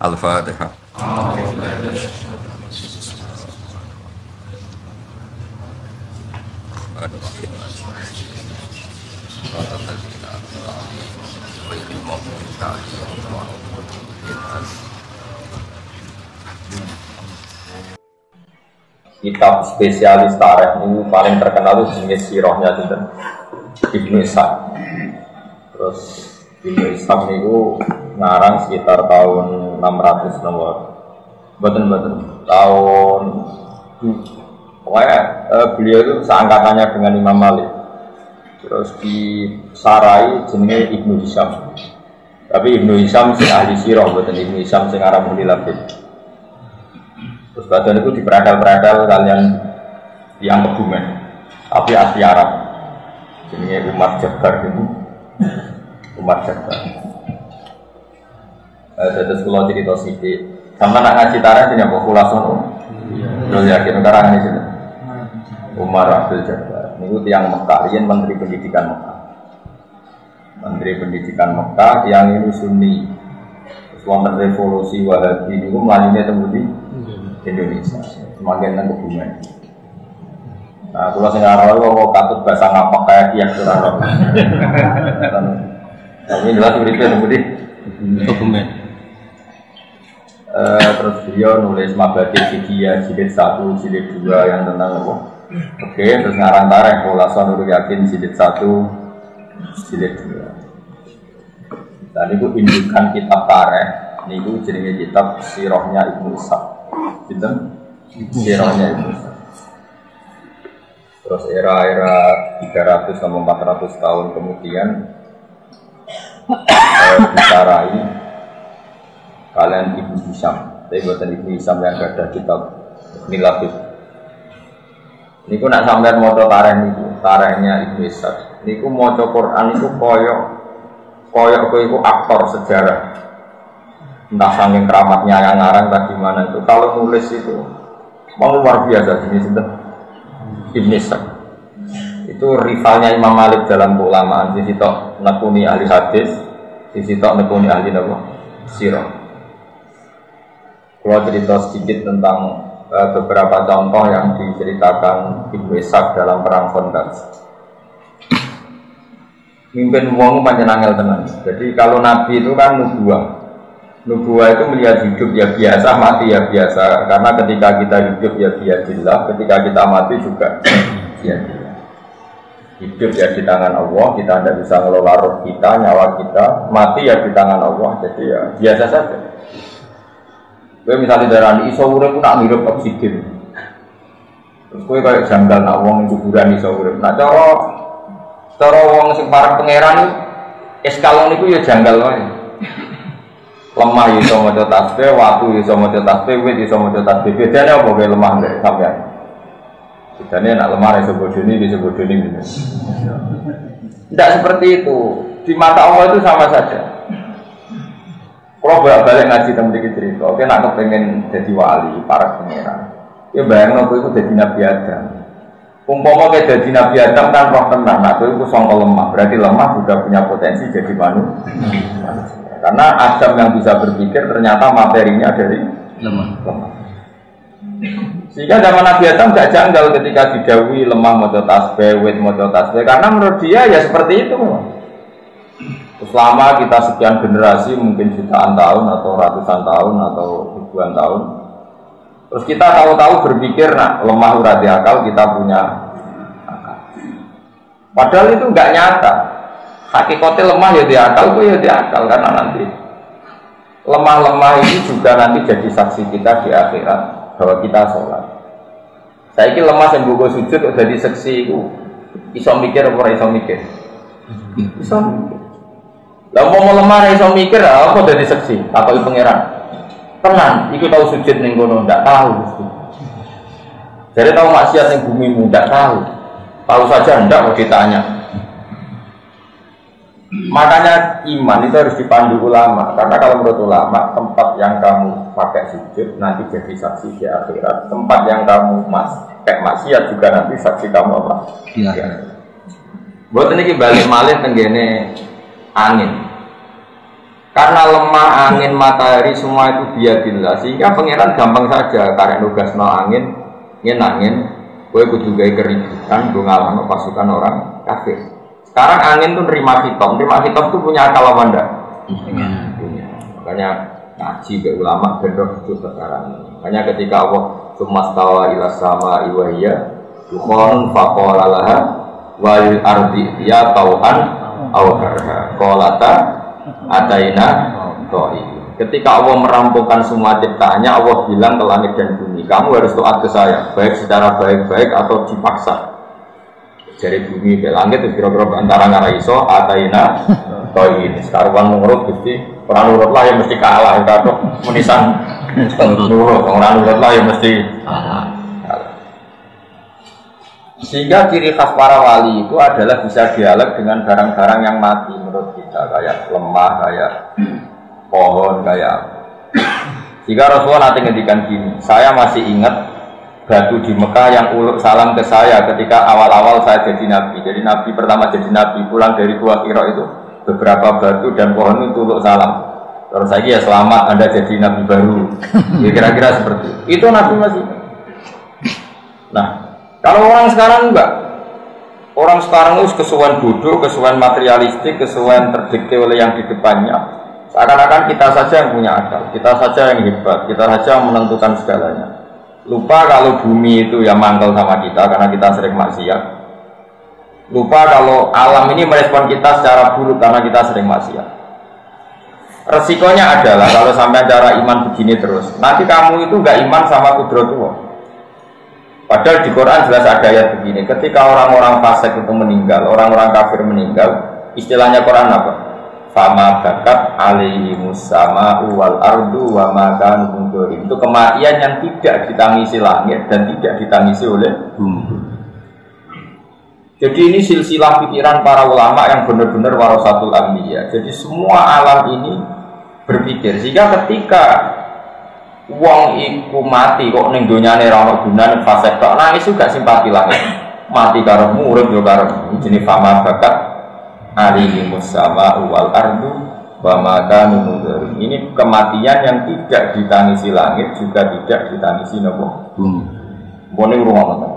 Al-Fatihah. Kitab spesialis tarikh ini paling terkenal itu jenis sirahnya Ibnu Ishaq. Terus Ibnu Ishaq itu ngarang sekitar tahun 600 nomor. Betul tahun pokoknya beliau itu seangkatannya dengan Imam Malik. Terus disarai jenenge Ibnu Hisham. Tapi Ibnu Hisham sing ahli sirah, betul Ibnu Hisham sing arah Mulilabid. Terus badan itu diperadal-peradal kalian yang Kebumen, tapi asli Arab. Jenenge Umar Jabbar itu. Umar Jabbar. Terus kalau cerita sedikit, sama nak ngaji tarikh ini apa kulasan? Terus yakin karangan ini sudah. Umar Abdul Jabbar. Ini tiang Mekah, ini Menteri Pendidikan Mekah. Menteri Pendidikan Mekah yang ini Sunni. Terus wonten revolusi Wahabi itu melainnya temudi Indonesia, semakin nang Kebumen. Nah, kalau saya ngarang itu katut bahasa ngapak kayak kiak surah. Tapi jelas berita temudi Kebumen. Terus beliau nulis Mabadi Fiqhiyah jilid 1, jilid 2 yang tentang apa? Oke, terus ngarang tarikh Khulasan Nurul Yakin jilid 1, jilid 2. Dan itu indukan kitab tarikh, niku jenenge kitab sirahnya Ibnu Ishaq. Sinten? Sirahnya Ibnu Ishaq. Terus era-era 300 sampai 400 tahun kemudian disarai kalian Ibnu Hisham. Tapi buatan Ibnu Hisham yang ada kitab Milabid. Niku nak sampean maca tarikh niku, tarikhnya Ibnu Ishaq. Niku maca Quran niku koyok iku aktor sejarah. Entah saking keramatnya yang ngarang tadi mana itu. Kalau nulis itu mau luar biasa ini sudah Ibnu Ishaq. Itu rivalnya Imam Malik dalam keulamaan. Di situ nekuni ahli hadis, di situ nekuni ahli sirah. Kalau cerita sedikit tentang beberapa contoh yang diceritakan Ibnu Ishaq dalam perang Khandaq. Mimpin wong pancen angel tenan. Jadi kalau nabi itu kan nubuah. Nubuah itu melihat hidup ya biasa, mati ya biasa. Karena ketika kita hidup ya biadillah, ketika kita mati juga ya hidup ya di tangan Allah. Kita tidak bisa ngelola roh kita, nyawa kita. Mati ya di tangan Allah. Jadi ya biasa saja. Gue misalnya darah iso urip pun nak ngirup oksigen. Terus gue kayak janggal nak wong kuburan iso urip. Nah cara wong sing parek pangeran eskalon niku ya janggal wae. Lemah iso maca tasbih, watu iso maca tasbih, wit iso maca tasbih. Bedane apa kowe lemah nek sampean? Bedane nak lemah iso bodoni gitu. Tidak seperti itu. Di mata Allah itu sama saja. Kalau balik ngaji tentang dikit cerita, oke nak kepengen jadi wali, para pangeran. Ya bayang aku itu jadi Nabi Adam. Umpama kayak jadi Nabi Adam kan roh tenang, aku itu songkol lemah. Berarti lemah juga punya potensi jadi manusia. Karena Adam yang bisa berpikir ternyata materinya dari lemah. Sehingga zaman Nabi Adam gak janggal ketika didhawuhi lemah maca tasbih, wit maca tasbih. Karena menurut dia ya seperti itu. Selama kita sekian generasi, mungkin jutaan tahun atau ratusan tahun atau ribuan tahun, terus kita tahu-tahu berpikir, nah lemah urati akal, kita punya akal. Padahal itu nggak nyata. Hakikatnya lemah ya di akal, itu ya di akal. Karena nanti lemah-lemah ini juga nanti jadi saksi kita di akhirat bahwa kita sholat. Saya ini lemah yang buku sujud jadi saksi itu iso mikir apa iso mikir? Iso mikir. Lah mau lemah iso mikir apa dadi seksi takoi pangeran. Tenan, iku tahu sujud ning kono ndak tahu Gusti. Jadi tahu maksiat ning bumimu ndak tahu. Tahu saja ndak mau ditanya. Makanya iman itu harus dipandu ulama. Karena kalau menurut ulama tempat yang kamu pakai sujud nanti jadi saksi di akhirat. Tempat yang kamu pakai maksiat juga nanti saksi kamu apa? Di akhirat. Buat ini balik malih tenggene angin. Karena lemah angin, matahari semua itu biadillah, sehingga pangeran gampang saja karek nugas no angin, angin, gue kudu gawe keributan, gue ngalahno pasukan orang kafir. Sekarang angin tuh nerima hitam tuh punya akal apa enggak? Punya. Makanya ngaji ke ulama bener itu sekarang. Makanya ketika Allah sumastawa ila sama iwahiyya yukhon faqala laha wal ardi ya tauhan awharha qalata ataina toi. Ketika Allah merampungkan semua ciptaannya, Allah bilang ke langit dan bumi, kamu harus taat ke saya, baik secara baik-baik atau dipaksa. Dari bumi ke langit itu kira-kira antara ngaraiso ataina toi. Sekarang menurut Gusti, orang nurut lah yang mesti kalah, kalau munisan nurut, orang nurut lah yang mesti kalah. Sehingga ciri khas para wali itu adalah bisa dialog dengan barang-barang yang mati menurut kita, kayak lemah, kayak pohon, kayak. Jika Rasulullah nanti ngedikan gini, saya masih ingat batu di Mekah yang uluk salam ke saya ketika awal-awal saya jadi nabi. Jadi nabi pertama jadi nabi, pulang dari Gua Hira itu beberapa batu dan pohon itu uluk salam. Terus saya ya selamat Anda jadi nabi baru. Ya kira-kira seperti itu. Itu nabi masih. Nah, kalau orang sekarang enggak, orang sekarang itu kesuwen bodoh, kesuwen materialistik, kesuwen terdikte oleh yang di depannya. Seakan-akan kita saja yang punya akal, kita saja yang hebat, kita saja yang menentukan segalanya. Lupa kalau bumi itu yang mangkal sama kita karena kita sering maksiat. Lupa kalau alam ini merespon kita secara buruk karena kita sering maksiat. Resikonya adalah kalau sampai cara iman begini terus, nanti kamu itu enggak iman sama kudratullah. Padahal di Quran jelas ada ayat begini, ketika orang-orang fasik itu meninggal, orang-orang kafir meninggal, istilahnya Quran apa? Fama bakat alaihimus sama'u wal ardu wa ma kanu mundzirin. Itu kematian yang tidak ditangisi langit dan tidak ditangisi oleh bumi. Jadi ini silsilah pikiran para ulama yang benar-benar warasatul anbiya. Jadi semua alam ini berpikir, sehingga ketika wong iku mati kok ning donyane ra ono gunane fasik tok nangis juga simpati langit. Mati karo urip yo karo jenenge fama bakat alihi musama wal ardu wa ma kanu mundzirin. Ini kematian yang tidak ditangisi langit juga tidak ditangisi nopo bumi. Mbone rumah ngoten.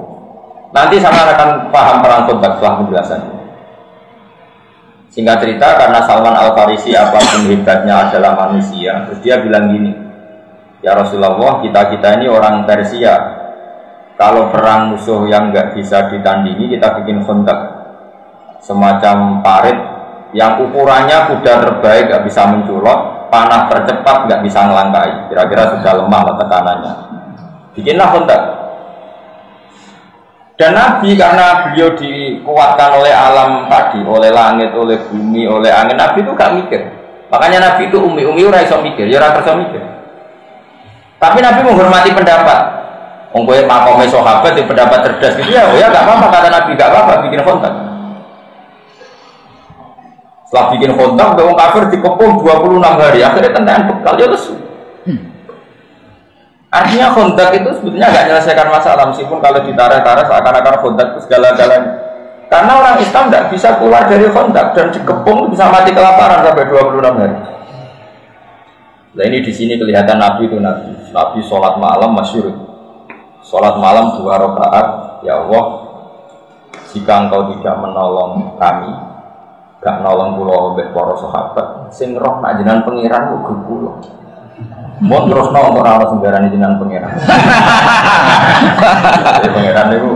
Nanti sama akan paham perang kontak setelah penjelasannya. Singkat cerita, karena Salman Al-Farisi apapun hebatnya adalah manusia, terus dia bilang gini, ya Rasulullah, kita ini orang Persia. Kalau perang musuh yang nggak bisa ditandingi, kita bikin kontak semacam parit yang ukurannya kuda terbaik nggak bisa menculot, panah tercepat nggak bisa ngelangkai. Kira-kira sudah lemah tekanannya. Bikinlah kontak. Dan Nabi karena beliau dikuatkan oleh alam tadi, oleh langit, oleh bumi, oleh angin, Nabi itu gak mikir. Makanya Nabi itu umi ora iso mikir, ya ora kersa mikir. Tapi Nabi menghormati pendapat. Wong kowe makome sahabat di pendapat cerdas gitu ya gak apa-apa, kata Nabi gak apa-apa bikin kontak. Setelah bikin kontak, wong kafir dikepung 26 hari, akhirnya tentangan bekal ya lesu. Artinya kontak itu sebetulnya nggak menyelesaikan masalah, meskipun kalau ditarik-tarik seakan-akan kontak itu segala-galanya. Karena orang Islam tidak bisa keluar dari kontak dan dikepung bisa mati kelaparan sampai 26 hari. Nah ini di sini kelihatan Nabi itu Nabi sholat malam masyhur. Sholat malam 2 rakaat, ya Allah, jika engkau tidak menolong kami, gak nolong pulau oleh para sahabat, sing roh nak jenengan pengiran kok pulau. Mau terus nong orang sembarangan jenengan pangeran. Jadi pangeran itu.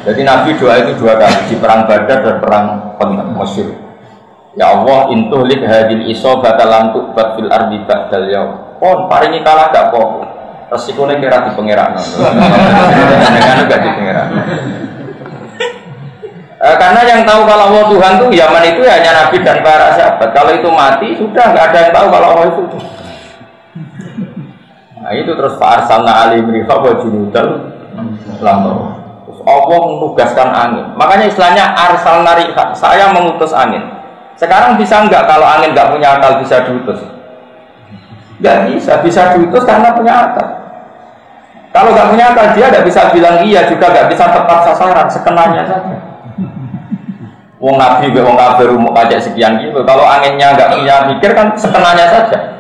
Jadi Nabi doa itu 2 kali di perang Badar dan perang Masyur. Ya Allah, intuhlik hadil isobata lam tuqbat fil ardi ba'dal yaum. Pon paringi kalah gak kok. Resikone kira di pangeran. Dengan juga di pangeran. Karena yang tahu kalau Allah Tuhan itu zaman itu hanya Nabi dan para sahabat. Kalau itu mati sudah nggak ada yang tahu kalau Allah itu. Nah itu terus Pak Arsalna alim rifa wa junudal lamro. Terus Allah menugaskan angin. Makanya istilahnya Arsalna rifa, saya mengutus angin. Sekarang bisa enggak kalau angin enggak punya akal bisa diutus? Enggak bisa diutus karena punya akal. Kalau enggak punya akal dia enggak bisa bilang iya juga enggak bisa tepat sasaran, sekenanya saja. Wong nabi be wong kafir umum pajak sekian gitu. Kalau anginnya nggak punya mikir kan setengahnya saja.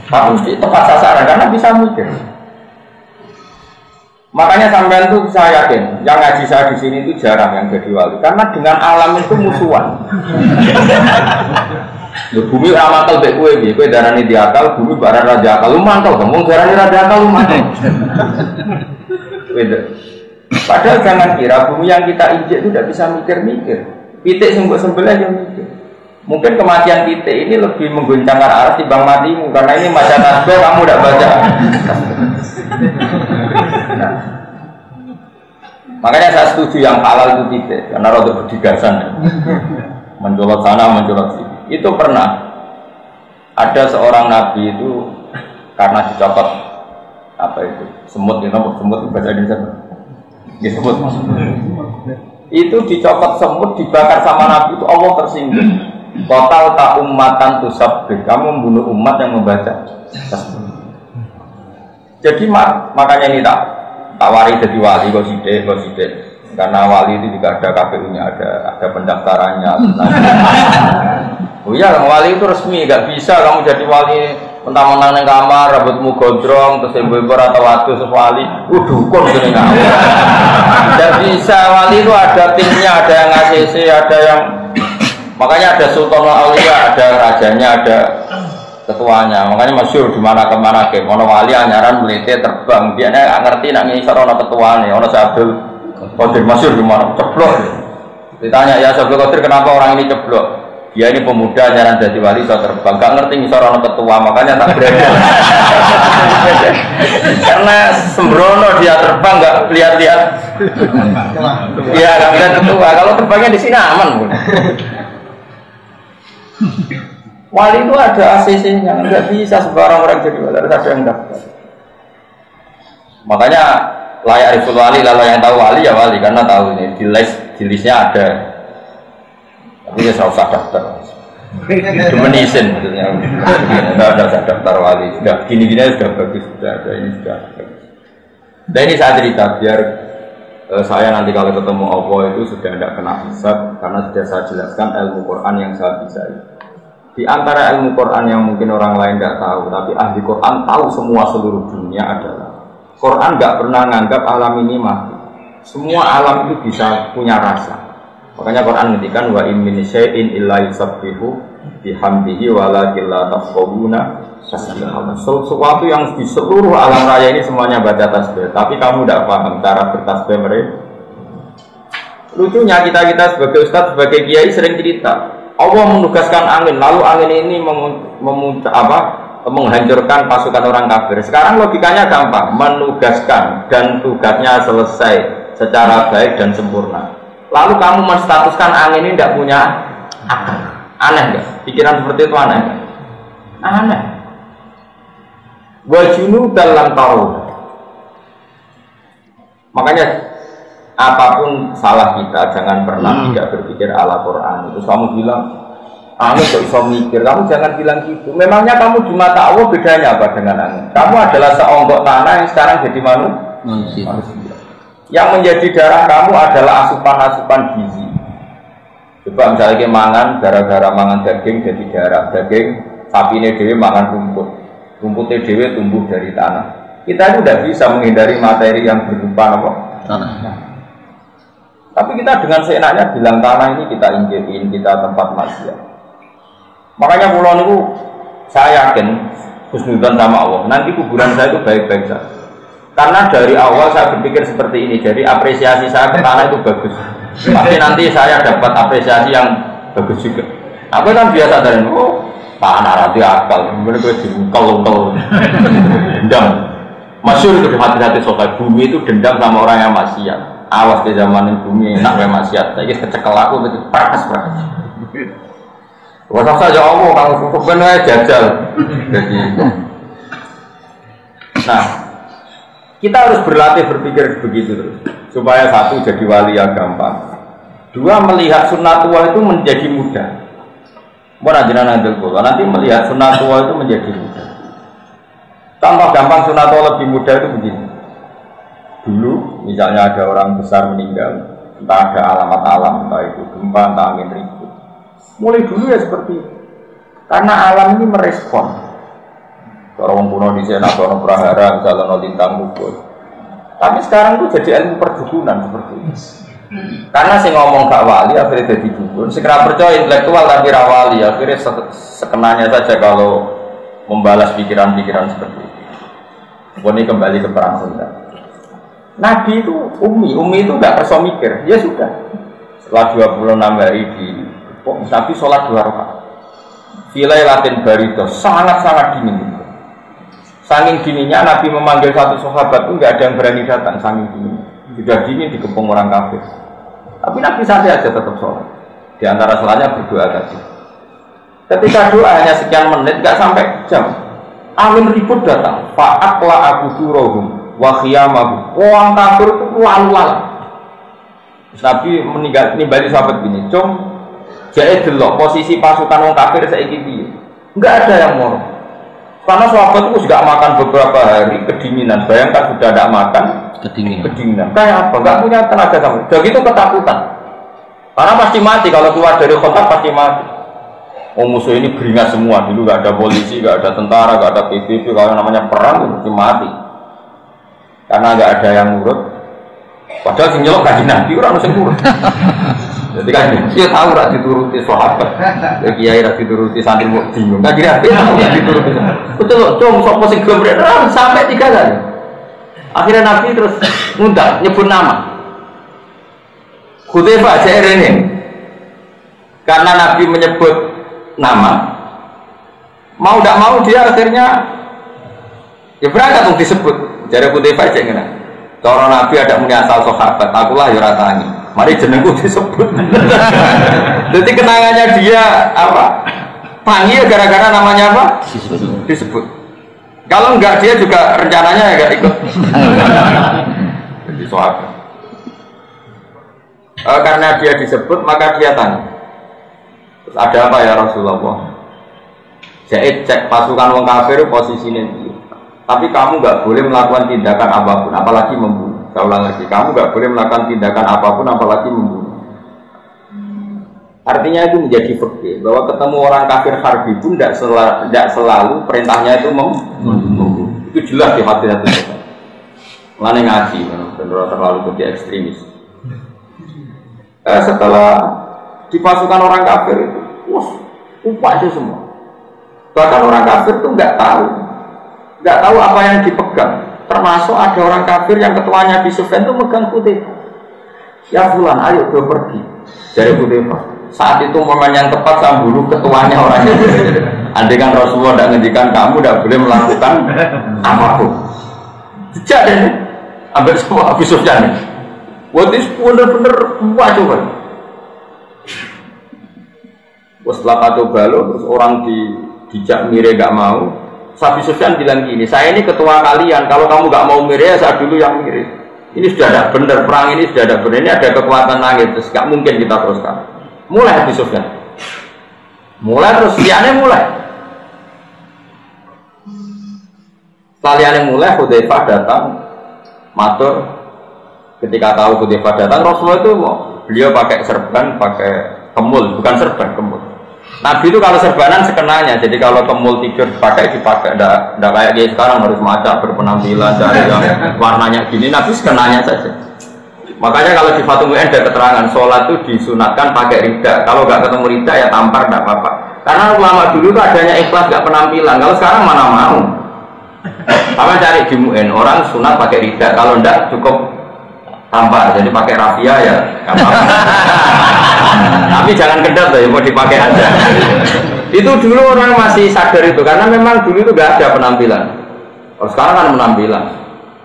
Tapi mesti tepat sasaran karena bisa mikir. Makanya sampean tuh saya yakin yang ngaji saya di sini itu jarang yang jadi wali karena dengan alam itu musuhan. Bumi ramantel bek kue darani diakal, bumi barang raja akal, lu mantel, kamu darani raja akal, lu mantel. Padahal jangan kira bumi yang kita injek itu tidak bisa mikir-mikir. Pitik sembel aja mikir. Mungkin kematian pitik ini lebih mengguncangkan arah timbang matimu karena ini macam tasbih kamu tidak baca. Nah, makanya saya setuju yang halal itu pitik karena roda berdigasan, mencolot sana mencolot sini. Itu pernah ada seorang nabi itu karena dicopot apa itu semut bahasa Indonesia semut itu dicopot semut dibakar sama nabi itu Allah tersinggung. Total tak umatan tusabbih, kamu membunuh umat yang membaca. Jadi makanya ini tak wari jadi wali kok sidik. Karena wali itu juga ada KPU-nya, ada pendaftarannya. Oh iya, wali itu resmi, nggak bisa kamu jadi wali mentang-mentang neng kamar, rambutmu gondrong, terus ibu-ibu atau waktu wali, dukun gini nggak. Tidak bisa, wali itu ada timnya, ada yang ACC, ada yang makanya ada Sultan Aulia, ada rajanya, ada ketuanya. Makanya masyhur di mana kemana ke, ono wali anyaran meliti terbang, dia nggak ngerti nak ngisor ono ketuanya, ono Abdul Qadir masyhur di mana ceblok. Ditanya ya Abdul Qadir kenapa orang ini ceblok? Dia ini pemuda anyaran jadi wali so terbang, nggak ngerti ngisor ono ketua, makanya tak berani. Karena sembrono dia terbang nggak lihat-lihat. Iya nggak lihat ketua. Kalau terbangnya di sini aman. Wali itu ada ACC-nya, nggak bisa sembarang orang jadi wali, harus ada yang daftar. Makanya layak riful wali, kalau yang tahu wali ya wali, karena tahu ini di listnya ada. Tapi ya saya usah daftar. Cuma izin, maksudnya nggak usah daftar wali. Sudah gini-gini sudah bagus, sudah ada ini sudah bagus. Dan ini saya cerita biar saya nanti kalau ketemu Allah itu sudah tidak kena hisab karena sudah saya jelaskan ilmu Quran yang saya bisa. Di antara ilmu Quran yang mungkin orang lain tidak tahu, tapi ahli Quran tahu semua seluruh dunia adalah Quran nggak pernah nganggap alam ini mati. Semua alam itu bisa punya rasa. Makanya Quran ngendikan wa in min syai'in illa yusabbihu bihamdihi walakin la tafqahuna tasbihah. Sesuatu yang di seluruh alam raya ini semuanya baca tasbih, tapi kamu tidak paham cara bertasbih mereka. Lucunya kita sebagai ustadz, sebagai kiai sering cerita Allah menugaskan angin, lalu angin ini menghancurkan pasukan orang kafir. Sekarang logikanya gampang, menugaskan dan tugasnya selesai secara baik dan sempurna. Lalu kamu menstatuskan angin ini tidak punya akal. Aneh nggak? Pikiran seperti itu aneh nggak? Aneh. Wajunu dalam tahu. Makanya apapun salah kita jangan pernah tidak berpikir ala Quran. Itu kamu bilang, angin kok bisa mikir. Kamu jangan bilang gitu. Memangnya kamu di mata Allah bedanya apa dengan angin? Kamu adalah seonggok tanah yang sekarang jadi manusia. Yang menjadi darah kamu adalah asupan-asupan gizi. Coba misalnya kita mangan, gara-gara mangan daging jadi darah. Daging sapi ini dewe mangan rumput. Rumputnya dewe tumbuh dari tanah. Kita itu tidak bisa menghindari materi yang berupa apa? Tanah. Tapi kita dengan seenaknya bilang tanah ini kita injekin, kita tempat maksiat. Makanya mulai itu saya yakin husnudzon sama Allah. Nanti kuburan saya itu baik-baik saja. Karena dari awal saya berpikir seperti ini, jadi apresiasi saya ke tanah itu bagus. Pasti nanti saya dapat apresiasi yang bagus juga. Aku kan biasa dari tanah rati akal, kemudian gue diungkel-ungkel, dendam. Masyhur itu di hati-hati sokai bumi itu dendam sama orang yang maksiat. Awas ke zaman bumi enak yang maksiat. Saya kecekel aku itu prakas. Wasa saja Allah kalau benar jajal. Jadi, nah. Kita harus berlatih berpikir begitu terus supaya satu jadi wali yang gampang, dua melihat sunnatullah itu menjadi mudah. Nanti melihat sunnatullah itu menjadi mudah. Contoh gampang sunnatullah lebih mudah itu begini. Dulu misalnya ada orang besar meninggal, entah ada alamat alam, entah itu gempa, entah angin ribut. Mulai dulu ya seperti itu. Karena alam ini merespon. Orang kuno di sana, orang prahara, misalnya no lintang gugur. Tapi sekarang itu jadi ilmu perdukunan seperti ini. Karena saya ngomong gak wali, akhirnya jadi dukun. Segera percaya intelektual tapi rawali, akhirnya sekenanya saja kalau membalas pikiran-pikiran seperti itu. Ini kembali ke perang Sunda. Nabi itu Umi itu gak perso mikir, ya sudah. Setelah 26 hari di Nabi sholat 2 rakaat. Filai Latin Barito sangat-sangat dingin. Saking dinginnya Nabi memanggil satu sahabat itu nggak ada yang berani datang, saking dingin. Sudah dingin dikepung orang kafir. Tapi Nabi santai aja tetap sholat. Di antara selanya berdoa tadi. Ketika doa hanya sekian menit, nggak sampai jam. Angin ribut datang. Fa'akla abudurohum wa khiyamahum. Orang kafir itu lalu-lalu. Nabi nimbali sahabat gini, "Cung, jadi delok posisi pasukan orang kafir saiki piye?" Enggak ada yang mau. Karena sahabat itu juga makan beberapa hari kedinginan. Bayangkan sudah tidak makan kedinginan. Kayak apa? Enggak punya tenaga sama. Udah gitu ketakutan. Karena pasti mati kalau keluar dari kota pasti mati. Oh, musuh ini beringas semua. Dulu nggak ada polisi, nggak ada tentara, nggak ada PBB. Kalau namanya perang itu mesti mati. Karena nggak ada yang nurut. Padahal sing nyelok kaji Nabi orang harus nurut. Jadi kan dia tahu rak dituruti sahabat. Ya kiai rak dituruti santri mau bingung. Kan kira rak dituruti. Betul loh, cung sapa sing gelem sampai 3 kali. Akhirnya Nabi terus ngundang nyebut nama. Hudzaifah ini. Karena Nabi menyebut nama, mau tidak mau dia akhirnya ya berangkat untuk disebut. Jadi Hudzaifah cek ngene. Cara Nabi ada punya asal sahabat, akulah ya ratani. Mari jenengku disebut. Jadi kenangannya dia apa? Panggil gara-gara namanya apa? Disebut. Kalau enggak dia juga rencananya enggak ikut. Jadi sahabat. Karena dia disebut maka dia tanya. Terus ada apa ya Rasulullah? Jadi cek pasukan wong kafir posisinya dia. Tapi kamu nggak boleh melakukan tindakan apapun, apalagi membunuh. Saya ulang lagi, kamu nggak boleh melakukan tindakan apapun, apalagi membunuh. Artinya itu menjadi fikih bahwa ketemu orang kafir harbi pun tidak selalu perintahnya itu membunuh. Itu jelas di hati kita. Mana ngaji, benar terlalu jadi ekstremis. Setelah di pasukan orang kafir itu, upah itu semua. Bahkan orang kafir itu nggak tahu apa yang dipegang. Termasuk ada orang kafir yang ketuanya di Sufyan itu megang Hudzaifah. Ya fulan, ayo gue pergi. Dari Hudzaifah. Saat itu momen yang tepat saya bunuh ketuanya orang itu. Andai kan Rasulullah tidak ngendikan kamu tidak boleh melakukan apapun. Sejak deh, ambil semua Abu Sufyan. Waktu itu bener-bener coba. Setelah Patu Balo, terus orang dijak mire gak mau. Sabi Sufyan bilang gini, saya ini ketua kalian, kalau kamu gak mau mirip, saya dulu yang mirip. Ini sudah ada benar, perang ini sudah ada benar, ini ada kekuatan langit, terus gak mungkin kita teruskan. Mulai Sabi Sufyan. Mulai terus, liane mulai. Setelah liane mulai, Hudzaifah datang, matur. Ketika tahu Hudzaifah datang, Rasulullah itu beliau pakai serban, pakai kemul, bukan serban, kemul. Nabi itu kalau serbanan sekenanya, jadi kalau kemul tidur dipakai, tidak kayak dia sekarang harus maca berpenampilan dari yang warnanya gini. Nabi sekenanya saja. Makanya kalau di Fathul Mu'in ada keterangan sholat itu disunatkan pakai rida. Kalau nggak ketemu rida ya tampar tidak apa-apa. Karena ulama dulu itu adanya ikhlas nggak penampilan. Kalau sekarang mana mau? Sama cari di Mu'in orang sunat pakai rida. Kalau tidak cukup tampar, jadi pakai rafia ya. Tapi jangan kedap ya, mau dipakai aja. Itu dulu orang masih sadar itu, karena memang dulu itu nggak ada penampilan. Kalau sekarang kan penampilan,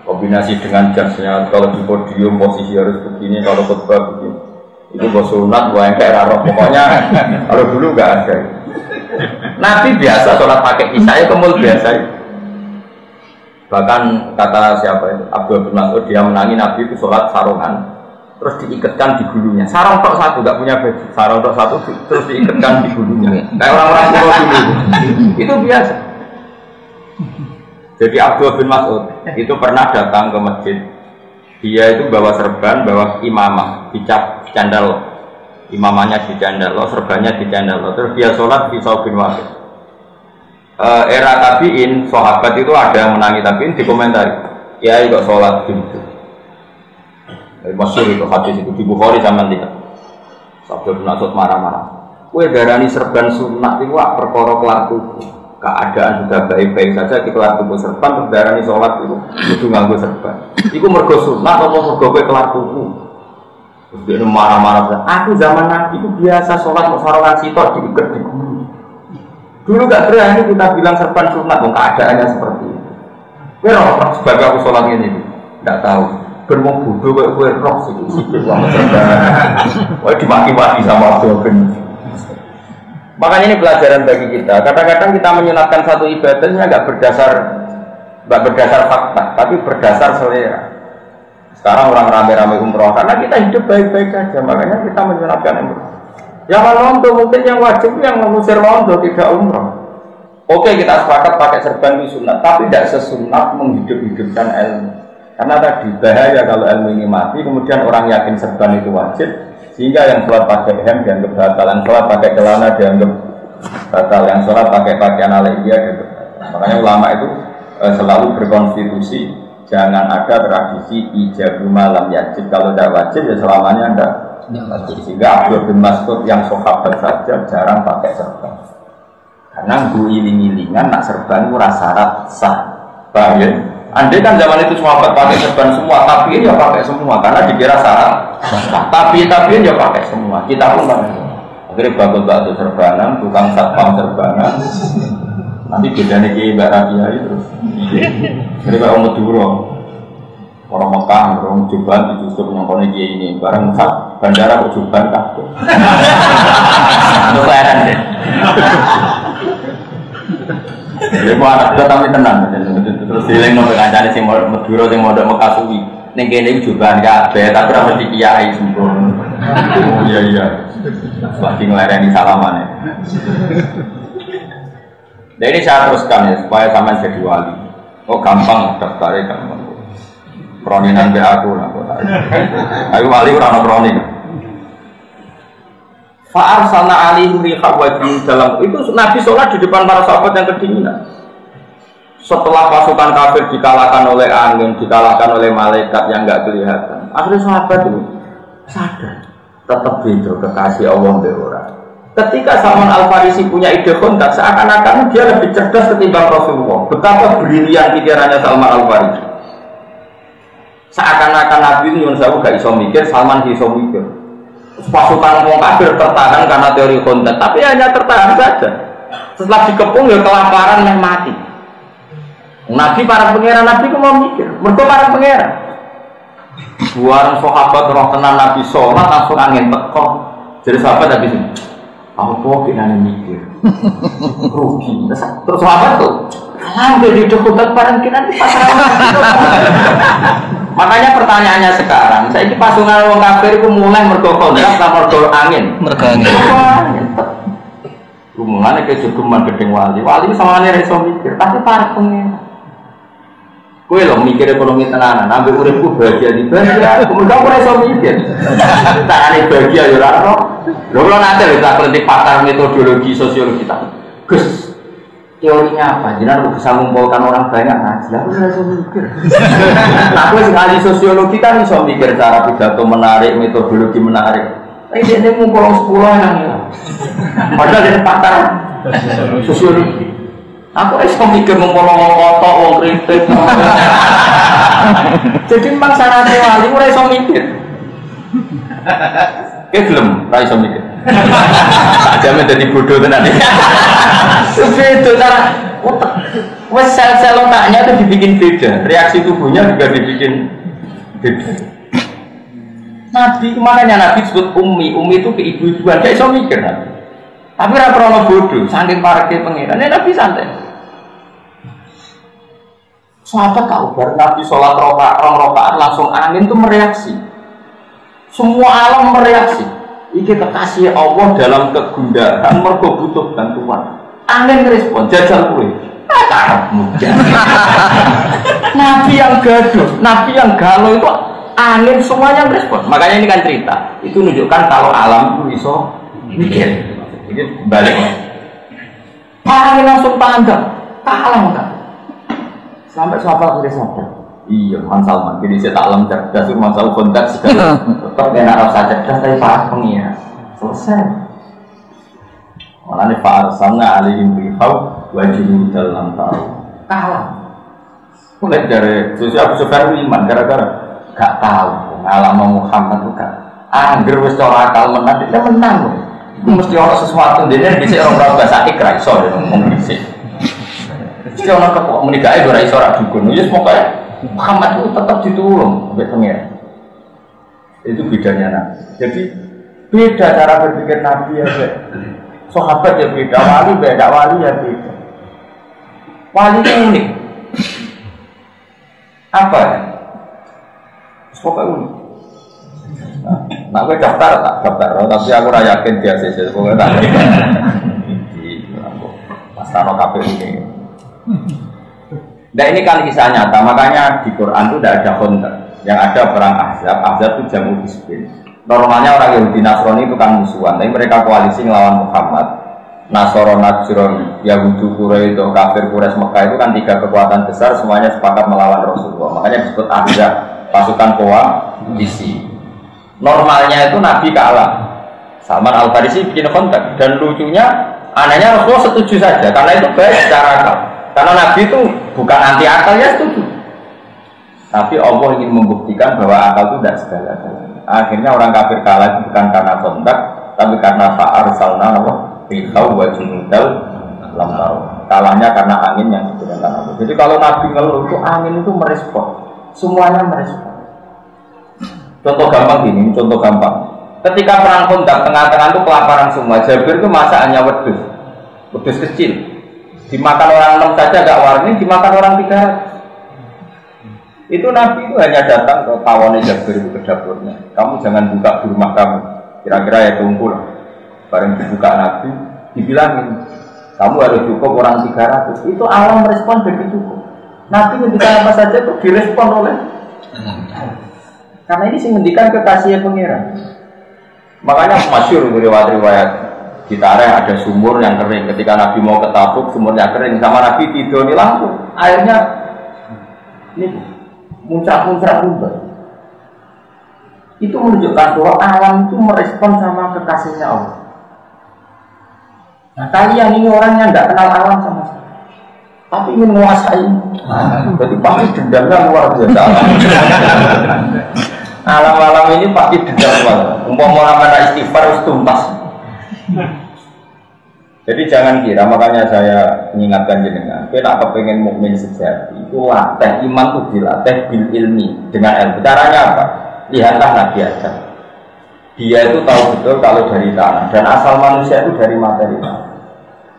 kombinasi dengan jasnya. Kalau di podium posisi harus begini, kalau khutbah begini. Itu bosunat, yang kayak raro. Pokoknya kalau dulu nggak ada. Nabi biasa sholat pakai isya, kemul biasa. Bahkan kata siapa itu, Abdul bin Mas'ud, dia menangi Nabi itu sholat sarungan. Terus diikatkan di gulunya. Sarung tok satu, nggak punya baju. Sarung tok satu, terus diikatkan di gulunya. Kayak orang-orang tua dulu. Itu biasa. Jadi Abdul bin Mas'ud itu pernah datang ke masjid. Dia itu bawa serban, bawa imamah. dicap candal, imamannya di candal, serbannya di candal, terus dia sholat di saubin wahid. Era tabiin, sahabat itu ada yang menangi tabiin di komentar, ya kok sholat gitu. Masyhur itu hadis itu di Bukhari zaman tidak. Sabda bin Mas'ud marah-marah. Kue darani serban sunat itu perkara kelar tubuh. Keadaan sudah baik-baik saja kita kelar tubuh serban terus darani sholat itu kudu nganggo serban. Iku mergo sunat atau mergo kue kelar tubuh. Terus dia marah-marah. Aku zaman Nabi itu biasa sholat mau sarongan sitok diikat di guru. Dulu gak berani kita bilang serban sunat, keadaannya seperti itu. Kue roh sebagai aku sholat ini, tidak tahu. Bermong bodoh kayak kue roh sih, wah dimaki-maki sama Abdul bin. Makanya ini pelajaran bagi kita. Kadang-kadang kita menyunatkan satu ibadahnya nggak berdasar fakta, tapi berdasar selera. Sekarang orang rame-rame umroh karena kita hidup baik-baik saja, makanya kita menyunatkan umroh. Yang londo mungkin yang wajib yang mengusir londo tidak umroh. Oke kita sepakat pakai serban itu sunat, tapi tidak sesunat menghidup-hidupkan ilmu. Karena tadi bahaya kalau ilmu ini mati, kemudian orang yakin serban itu wajib, sehingga yang sholat pakai hem dianggap batal, yang sholat pakai celana dianggap batal, yang sholat pakai pakaian alaiya dianggap batal. Makanya ulama itu selalu berkonstitusi, jangan ada tradisi ijab malam wajib. Kalau tidak wajib ya selamanya tidak wajib. Sehingga Abdul bin Mas'ud yang sahabat saja jarang pakai serban. Karena gue iling-ilingan nak serban itu syarat sah. Paham ya? Andai kan zaman itu sahabat pakai serban semua, tapi ya pakai semua karena dikira syarat. Tapi ya pakai semua. Kita pun pakai semua. Akhirnya bagus serbanan, tukang satpam serbanan. Nanti bedanya kayak Mbak Radia itu. Jadi kayak orang Madura, orang Mekah, orang Juban ditusuk nyongkone kayak ini. Barang bandara ke Juban kabeh. Itu keren deh. Jadi mau anak muda tapi tenang, terus siling mau kancane sing Madura sing mondok Mekah suwi. Ning kene jubahan kabeh, tapi ora mesti kiai sempurna. Oh iya. Lagi ngelereni salamane. Nah ini saya teruskan ya supaya sampean jadi wali. Oh gampang daftarnya gampang. Kroninan be aku lah. Ayo wali ora ono kronin. Fa'ar sana alihim riha wajib dalam itu Nabi sholat di depan para sahabat yang kedinginan. Setelah pasukan kafir dikalahkan oleh angin, dikalahkan oleh malaikat yang enggak kelihatan, akhirnya sahabat itu sadar tetap beda kekasih Allah beora. Ketika Salman Al-Farisi punya ide kontak, seakan-akan dia lebih cerdas ketimbang Rasulullah. Betapa brilian pikirannya Salman Al-Farisi. Seakan-akan Nabi itu yang saya gak iso mikir, Salman iso mikir. Pasukan orang kafir tertahan karena teori kontak, tapi hanya tertahan saja. Setelah dikepung ya kelaparan yang mati. Nabi para pangeran Nabi itu mau mikir, mereka para pangeran. Buaran sahabat roh tenan Nabi sholat langsung angin teko. Jadi sahabat tadi sini, aku kok kita mikir, rugi. Terus sahabat tuh, alam jadi dokumen barang kita di pasaran. Makanya pertanyaannya sekarang, saya ini pasukan orang kafir itu mulai mergokol, atau mergokol angin. Mulanya kayak cukuman gedeng wali sama ini reso mikir, tapi para pengen. Kue lo mikir ekonomi tenanan, ambil uripku bahagia di bahagia, kemudian aku reso mikir. Tak ada bahagia ya raro. Lo kalau nanti kita kritik pakar metodologi sosiologi kita, Gus. Teorinya apa? Jadi aku bisa mengumpulkan orang banyak ngaji. Aku bisa mikir. Aku sekali sosiologi kan bisa mikir cara pidato menarik, metodologi menarik. Ini ngumpul 10 yang ya. Padahal ini pakar sosiologi. Aku bisa mikir ngumpul kotok, wong kritik. Jadi memang syaratnya wali, aku bisa mikir. Kayak belum, bisa mikir. Tak jamin jadi bodoh tenan. Itu cara otak. Wes sel-sel otaknya itu dibikin beda. Reaksi tubuhnya juga dibikin beda. Nabi kemarinnya Nabi disebut Ummi itu ke ibu-ibuan. Kayak iso mikir Nabi. Tapi ora krono bodoh, saking pareke pengiran. Nabi santai. Sahabat tahu bar Nabi sholat rakaat langsung angin itu mereaksi. Semua alam mereaksi. Iki kekasih Allah dalam kegundahan mergo butuh bantuan. Angin respon jajal kowe. Nabi yang gaduh, Nabi yang galau itu angin semuanya merespon. Makanya ini kan cerita. Itu menunjukkan kalau alam itu iso mikir. Jadi balik. Angin langsung tanggap, kalah enggak? Sampai siapa sudah sadar? Iya, Man Salman. Jadi saya tak alam cerdas, masalah kontak segala. Tetap enak rasa cerdas tapi parah pengira. Selesai. Malah nih Pak Arsalna alihim bihau wajib dalam tahu. Kalah. Mulai dari sosial Sufyan iman gara-gara gak tahu ngalaman Muhammad bukan. Angger wis ora akal menang, dia menang loh. Itu mesti orang sesuatu dia bisa orang bahasa ikrar iso ngomong dhisik. Mesti orang kok menikahi ora iso ora dukun. Ya pokoke Muhammad itu tetap ditulung sampai pengen. Itu bedanya Nabi. Jadi beda cara berpikir Nabi ya. Sahabat ya beda, wali beda, wali ya beda. Wali itu unik. Apa ya? Pokoknya unik. Nah, gue daftar tak daftar, tapi aku rasa yakin dia sih. Pokoknya tak daftar. Di Pastano KPU ini. Nah ini kan kisah nyata, makanya di Quran itu tidak ada kontak. Yang ada perang Ahzab, Ahzab itu jamu disbin. Normalnya orang Yahudi Nasrani itu kan musuhan, tapi mereka koalisi melawan Muhammad. Nasoro Najron, Yahudi Quraisy, kafir Quraisy Mekah itu kan 3 kekuatan besar semuanya sepakat melawan Rasulullah. Makanya disebut Ahzab, pasukan koalisi. Normalnya itu Nabi kalah. Salman Al-Farisi bikin kontak dan lucunya, anehnya Rasulullah setuju saja karena itu baik secara akal. Karena Nabi itu bukan anti akal ya setuju. Tapi Allah ingin membuktikan bahwa akal itu tidak segala-galanya. Akhirnya orang kafir kalah itu bukan karena kontak, tapi karena fa'ar salna Allah bihau wa junudal lam taru. Kalahnya karena angin yang digunakan Allah. Jadi kalau Nabi ngeluh itu angin itu merespon, semuanya merespon. Contoh gampang gini, contoh gampang. Ketika perang kontak tengah-tengah itu kelaparan semua. Jabir itu masakannya wedhus kecil. Dimakan orang 6 saja gak warni, dimakan orang 300. Itu Nabi itu hanya datang ke tawane Jabir itu ke dapurnya. Kamu jangan buka di rumah kamu. Kira-kira ya tunggu lah. Bareng dibuka Nabi, dibilangin kamu harus cukup orang 300. Itu alam merespon jadi cukup. Nabi ngendikan apa saja itu direspon oleh. Karena ini sih ngendikan kekasih pengiran. Makanya masyhur riwayat-riwayat kita ada sumur yang kering. Ketika Nabi mau ke Tabuk, sumurnya kering. Sama Nabi tidur di lampu, airnya ini muncrat-muncrat rubah. Itu menunjukkan bahwa alam itu merespon sama kekasihnya Allah. Nah kalian ini orang yang tidak kenal alam sama sekali, tapi ingin menguasai. Jadi pasti dendamnya luar biasa. Alam-alam ini pasti dendam luar. Umpama mana istighfar harus tuntas. Jadi jangan kira, makanya saya mengingatkan jenengan, kita pengen mukmin sejati itu latih iman itu dilatih bil ilmi dengan ilmu. Caranya apa? Lihatlah Nabi Adam. Dia itu tahu betul kalau dari tanah dan asal manusia itu dari materi.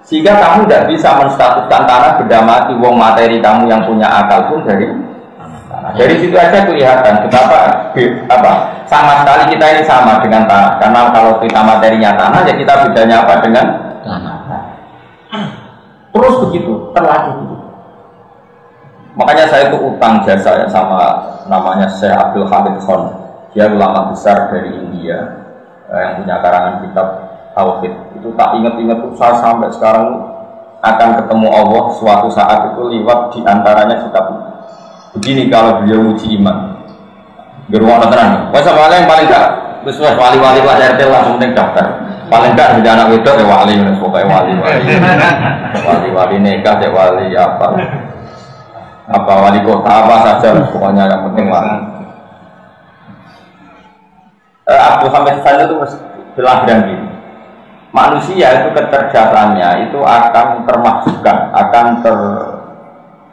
Sehingga kamu tidak bisa menstatuskan tanah benda mati. Wong materi kamu yang punya akal pun dari tanah. Dari situ aja kelihatan betapa sama sekali kita ini sama dengan tanah. Karena kalau kita materinya tanah, ya kita bedanya apa dengan tanah. Terus begitu, terlatih begitu. Makanya saya itu utang jasa ya sama namanya Syekh Abdul Hamid Khan. Dia ulama besar dari India yang punya karangan kitab Tauhid. Itu tak ingat-ingat saya sampai sekarang akan ketemu Allah suatu saat itu lewat diantaranya kitab itu. Begini kalau beliau uji iman. Beruang terang. Wes yang paling gak wis wali-wali Pak RT langsung ning daftar. Paling gak di anak wedok ya wali, pokoknya wali nikah ya wali apa wali kota apa saja pokoknya yang penting wali. Abdul Hamid Khan itu jelas dan gini, manusia itu kecerdasannya itu akan termasukkan, akan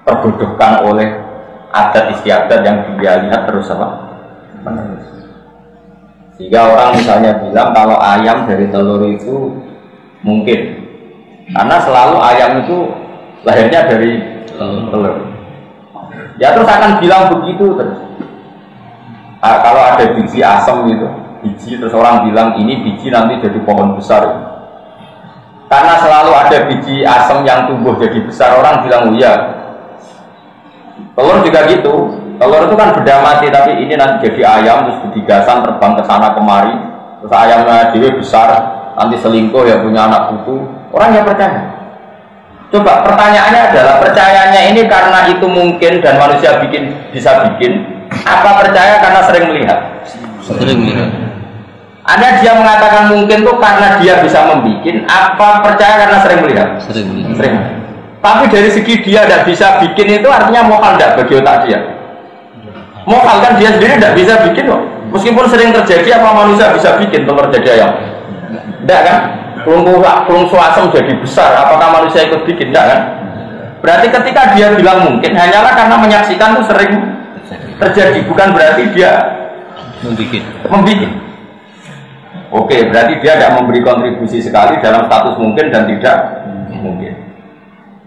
terbodohkan oleh adat istiadat yang dia lihat terus menerus. Sehingga orang misalnya bilang kalau ayam dari telur itu mungkin, karena selalu ayam itu lahirnya dari telur. Ya terus akan bilang begitu terus. Kalau ada biji asam gitu, biji terus orang bilang ini biji nanti jadi pohon besar. Karena selalu ada biji asam yang tumbuh jadi besar, orang bilang oh iya. Telur juga gitu. Telur itu kan benda mati, tapi ini nanti jadi ayam terus digasan terbang ke sana kemari. Terus ayamnya dewe besar, nanti selingkuh ya punya anak putu. Orang yang percaya. Coba pertanyaannya adalah percayanya ini karena itu mungkin dan manusia bisa bikin, apa percaya karena sering melihat? Sering melihat. Ada dia mengatakan mungkin tuh karena dia bisa membuat, apa percaya karena sering melihat? Sering melihat. Sering. Tapi dari segi dia tidak bisa bikin itu artinya mohal tidak bagi otak dia. Mohal kan dia sendiri tidak bisa bikin loh. Meskipun sering terjadi, apa manusia bisa bikin telur jadi ayam? Tidak kan? Pelung suasem jadi besar, apakah manusia ikut bikin? Tidak kan? Berarti ketika dia bilang mungkin, hanyalah karena menyaksikan itu sering terjadi, bukan berarti dia membuat. Oke, berarti dia tidak memberi kontribusi sekali dalam status mungkin dan tidak mungkin.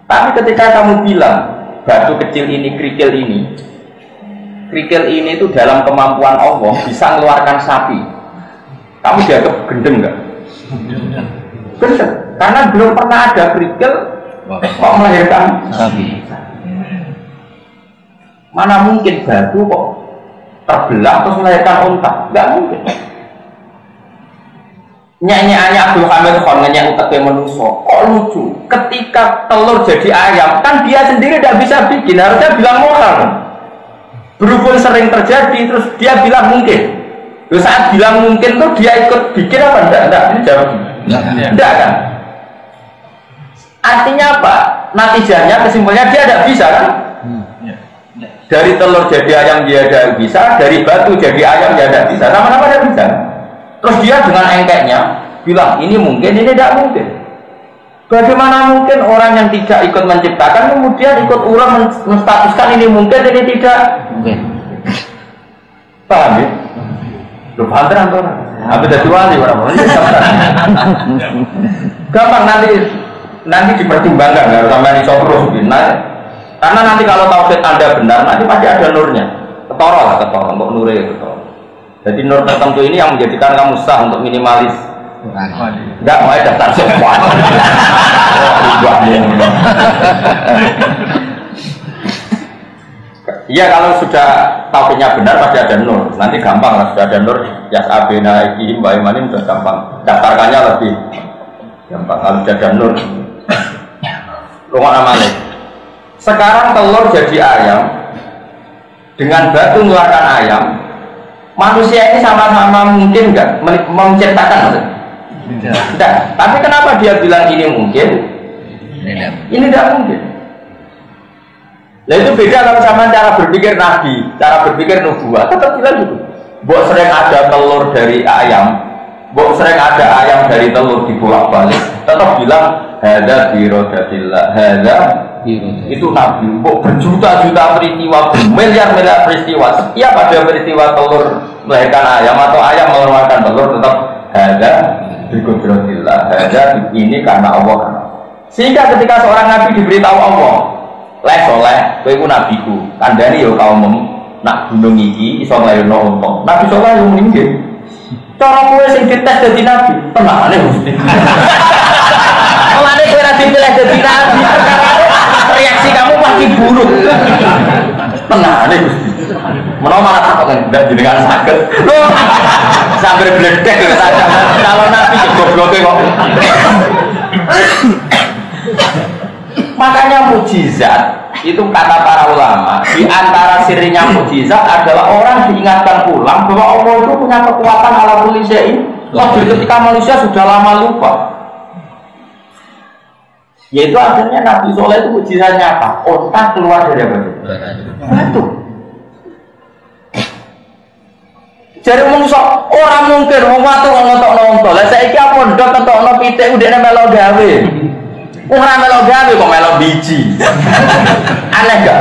Tapi ketika kamu bilang batu kecil ini, kerikil ini itu dalam kemampuan Allah bisa mengeluarkan sapi, kamu dianggap gendeng nggak? Gendeng, karena belum pernah ada kerikil kok melahirkan sapi. Mana mungkin batu kok terbelah terus melahirkan unta? Nggak mungkin. Nyanyi-nyanyi Abdul Hamid Khon nyanyi utaknya manusia kok lucu, ketika telur jadi ayam kan dia sendiri tidak bisa bikin, harusnya bilang moral. Berhubung sering terjadi terus dia bilang mungkin. Terus saat bilang mungkin tuh dia ikut bikin apa enggak? Ini jawab enggak kan? Artinya apa? Natijahnya kesimpulannya dia tidak bisa kan? Dari telur jadi ayam dia tidak bisa, dari batu jadi ayam dia tidak bisa, sama-sama dia bisa. Terus dia dengan engkeknya bilang ini mungkin, ini tidak mungkin. Bagaimana mungkin orang yang tidak ikut menciptakan kemudian ikut ulang menstatuskan ini mungkin, ini tidak mungkin? Paham ya? Lu banter antar, habis dari wali orang-orang ini gampang nanti dipertimbangkan, nggak sampai di terus nah, karena nanti kalau tauhid Anda benar nanti pasti ada nurnya, ketoro untuk nurnya ketoro. Jadi nur tertentu ini yang menjadikan kamu sah untuk minimalis. Enggak mau daftar sopan. Iya kalau sudah tauhidnya benar pasti ada nur. Nanti gampang lah sudah ada nur. Yas'abina ikihim wa imanim sudah gampang. Daftarkannya lebih gampang kalau sudah ada nur. Rumah amalik. Sekarang telur jadi ayam dengan batu mengeluarkan ayam. Manusia ini sama-sama mungkin nggak menciptakan? Tidak. Tapi kenapa dia bilang ini mungkin? Ini tidak mungkin. Nah itu beda kalau sama cara berpikir Nabi, cara berpikir nubuah. Tetap bilang gitu. Bok sering ada telur dari ayam, bok sering ada ayam dari telur dibolak-balik. Tetap bilang hadza birodatillah, hadza itu Nabi. Bok berjuta-juta peristiwa, miliar-miliar peristiwa. Setiap ada peristiwa telur melahirkan ayam atau ayam mengeluarkan telur tetap hadza birodatillah, hadza ini karena Allah. Sehingga ketika seorang Nabi diberitahu Allah, leh soleh, kowe ku nabiku, kandhani yo kaummu, nak gunung iki iso nglairno unta. Nabi soleh yo nggih. Cara kowe sing dites dadi nabi, tenangane Gusti. Mulane kowe ora dipilih dadi nabi, reaksi kamu pasti buruk. Tenangane Gusti. Menawa malah takut ndak jenengan saged. Loh, sambil bledek kok saja. Kalau nabi gobloke kok. Makanya mukjizat itu kata para ulama, di antara sirinya mukjizat adalah orang diingatkan ulang bahwa Allah itu punya kekuatan ala kulli syai'in ketika manusia sudah lama lupa. Yaitu akhirnya Nabi Soleh itu mukjizatnya apa? Otak keluar dari apa? Batu. Jadi manusia orang mungkin watu ngotok nonton. Lah saiki apa ndok ketokno pitik udene melo gawe. Ora melo gawe kok melo biji. Aneh gak?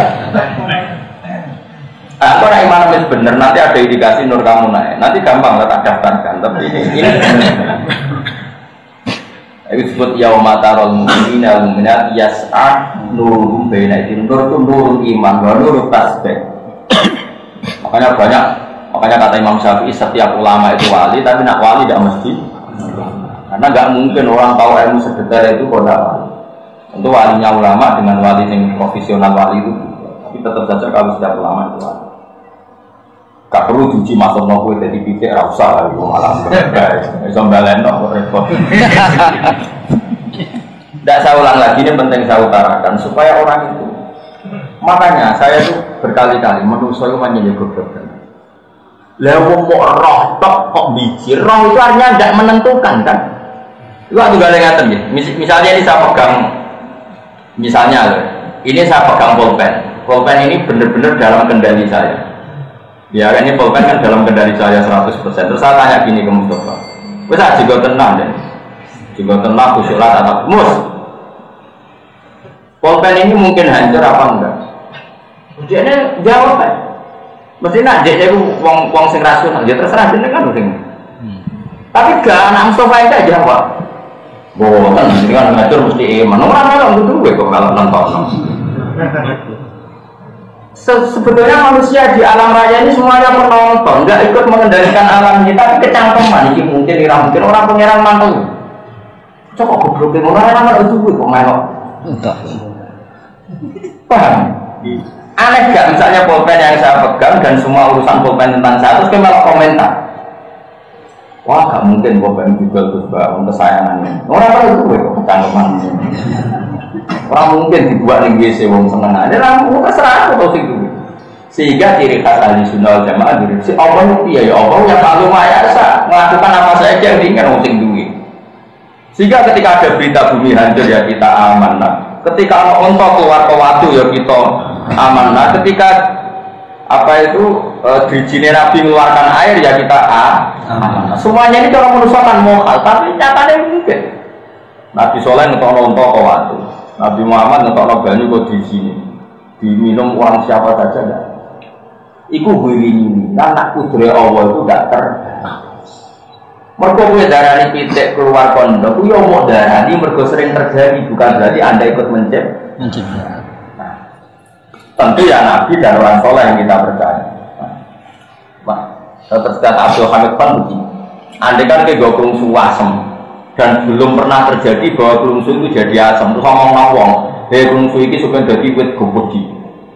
Aku ora iman wis bener, nanti ada indikasi nur kamu naik. Nanti gampang lah tak daftarkan, tapi ini itu disebut yaumatarul mu'minina wal mu'minat yas'a nuruhum baina aydihim. Nur itu nurul iman wa nurut tasbih. Makanya kata Imam Syafi'i setiap ulama itu wali, tapi nak wali tidak mesti. Karena nggak mungkin orang tahu ilmu sedetail itu kok tidak wali. Tentu walinya ulama dengan wali yang profesional wali itu, tapi tetap saja kalau setiap ulama itu wali. Ora perlu diuji masuk nopo dadi pitik ora usah iku malah. Iso baleno kok repot. Tidak saya ulang lagi, ini penting saya utarakan supaya orang itu. Makanya saya itu berkali-kali manusia itu menjadi goblok. Lah wong kok roh tok kok biji. Roh itu artinya tidak menentukan kan? Itu juga ngaten nggih. Misalnya ini saya pegang misalnya ini saya pegang pulpen. Pulpen ini benar-benar dalam kendali saya. Ya ini pulpen kan dalam kendali saya 100%. Terus saya tanya gini ke Mustafa. Wes aja juga tenang deh. Juga tenang khusyuk tatap mus. Pulpen ini mungkin hancur apa enggak? Dia jawab kan. Mesti nak dia wong sing rasional, dia terserah jenengan kan sing. Tapi gak anak Mustafa itu jawab. Boten ini kan ngatur mesti iman. Orang itu gue kok kalau nonton. Sebetulnya manusia di alam raya ini semuanya penonton, nggak ikut mengendalikan alam kita, tapi kecangkeman ini mungkin mungkin orang pengiran mantel. Coba goblokin orang itu gue kok melok. Entah. Paham? Aneh gak misalnya pulpen yang saya pegang dan semua urusan pulpen tentang saya terus kayak malah komentar. Wah gak mungkin pulpen juga terus bangun kesayangannya. Orang itu gue kok kecangkeman. Orang mungkin dibuat ning WC wong seneng aja langsung terserah atau sing duwe. Sehingga ciri khas ahli sunnah jamaah diri si Allah itu ya Allah yang selalu mayasa melakukan apa saja yang diinginkan wong sing duwe. Sehingga ketika ada berita bumi hancur ya kita amanah. Ketika ono onto keluar ke watu ya kita amanah. Ketika apa itu dijine Nabi mengeluarkan air ya kita amanah. Semuanya ini cara manusia kan mohal tapi nyatanya mungkin. Nabi Soleh ngetokno onto ke watu. Nabi Muhammad ngetokno banyu kok di sini diminum orang siapa saja enggak. Iku ini anak kudure Allah itu enggak ter. Mergo kowe darani pitik keluar pondok, ku yo mau darani mergo sering terjadi bukan berarti Anda ikut mencipta. Tentu ya Nabi dan orang soleh yang kita percaya. Terus kata Abdul Hamid Pan begini, andai kan ke gokung suasem dan belum pernah terjadi bahwa kelungsu itu jadi asam terus ngomong-ngomong kelungsu ini sebenarnya jadi wit gobodi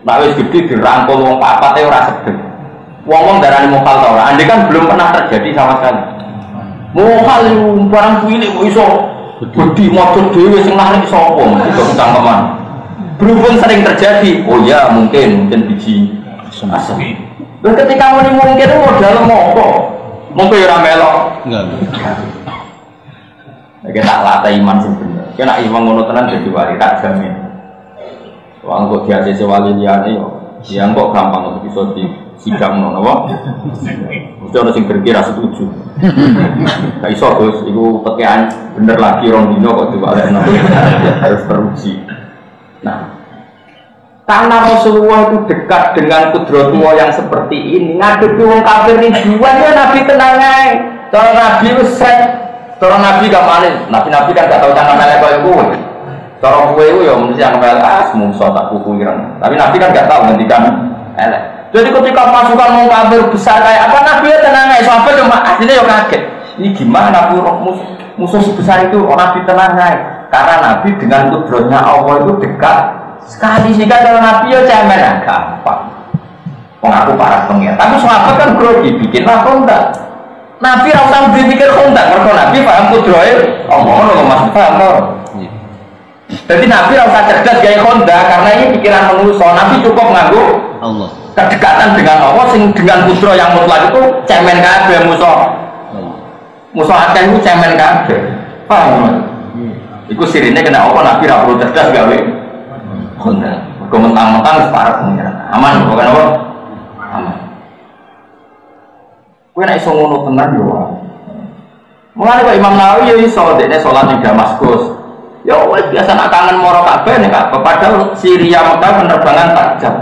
nah wis gede dirangkul wong papatnya ora sedeng wong-wong darani mokal tau ora andai kan belum pernah terjadi sama sekali mokal barang cilik kok iso gede model dhewe sing lari sapa itu cangkeman berhubung sering terjadi oh ya mungkin biji asam dan ketika mungkin modal mopo mungkin ora melok enggak kita latih iman sebenarnya. Kena iman ngono tenan jadi wali tak jamin. Wong kok diajese wali liyane yo, ya kok gampang untuk iso di sidang ngono apa? Mesti ono sing berkira setuju. Gak iso Gus, iku pekean bener lagi rong dino kok diwalekno. Harus teruji. Nah, karena Rasulullah itu dekat dengan kudratullah yang seperti ini, ngadepi wong kafir ning juwan ya Nabi tenang ae. Cara Nabi wis cara Nabi gak malih, Nabi kan gak tau jangan melek koyo kowe. Cara kowe yo mesti yang melek mungso tak kukuiran. Tapi Nabi kan gak tau ngendikan elek. Jadi ketika pasukan wong kafir besar kayak apa Nabi ya tenang ae, sahabat cuma asline yo kaget. Ini gimana musuh sebesar itu Nabi tenang ae? Karena Nabi dengan kudratnya Allah itu dekat sekali sehingga kalau Nabi ya cemen gampang. Wong aku para pengen. Tapi sahabat kan grogi bikin lah kontak. Nabi ora usah berpikir kontak, mergo Nabi paham kudrahe omong lho Mas paham to. Jadi Nabi ora usah cerdas gawe kontak karena ini pikiran manusia. Nabi cukup nganggo Allah. Kedekatan dengan Allah sing dengan kudra yang mutlak itu cemen kabeh musuh. Musuh akeh itu cemen kabeh. Paham? Iku sirine kena apa Nabi ora perlu cerdas gawe kontak. Mergo mentang-mentang wis parek pengiran. Aman bukan apa? Aman. Kowe nek iso ngono tenan yo. Mulane kok Imam Nawawi yo iso dekne salat ning Damaskus. Ya wis biasa nak kangen moro kabeh nek padahal Syria Mekah penerbangan 4 jam.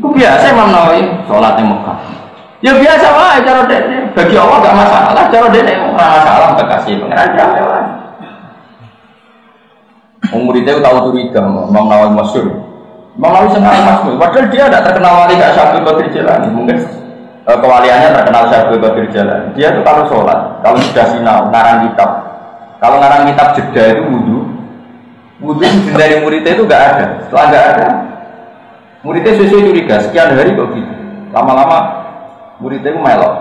Iku biasa Imam Nawawi salat ning Mekah. Ya biasa wae cara dekne. Bagi Allah enggak masalah, cara dekne ora masalah kekasih pengeran jae wae. Muridnya tahu curiga, Imam Nawawi masyhur. Imam Nawawi senang masyhur. Padahal dia tidak terkenal wali kayak Syaikhul Qadir Jilani. Mungkin kewaliannya terkenal Syaikhul Qadir Jilani. Dia itu kalau sholat, kalau sudah sinau, ngarang kitab. Kalau ngarang kitab jeda itu wudhu dari muridnya itu nggak ada. Setelah nggak ada, muridnya sesuai curiga. Sekian hari kok gitu. Lama-lama Muridnya itu melok.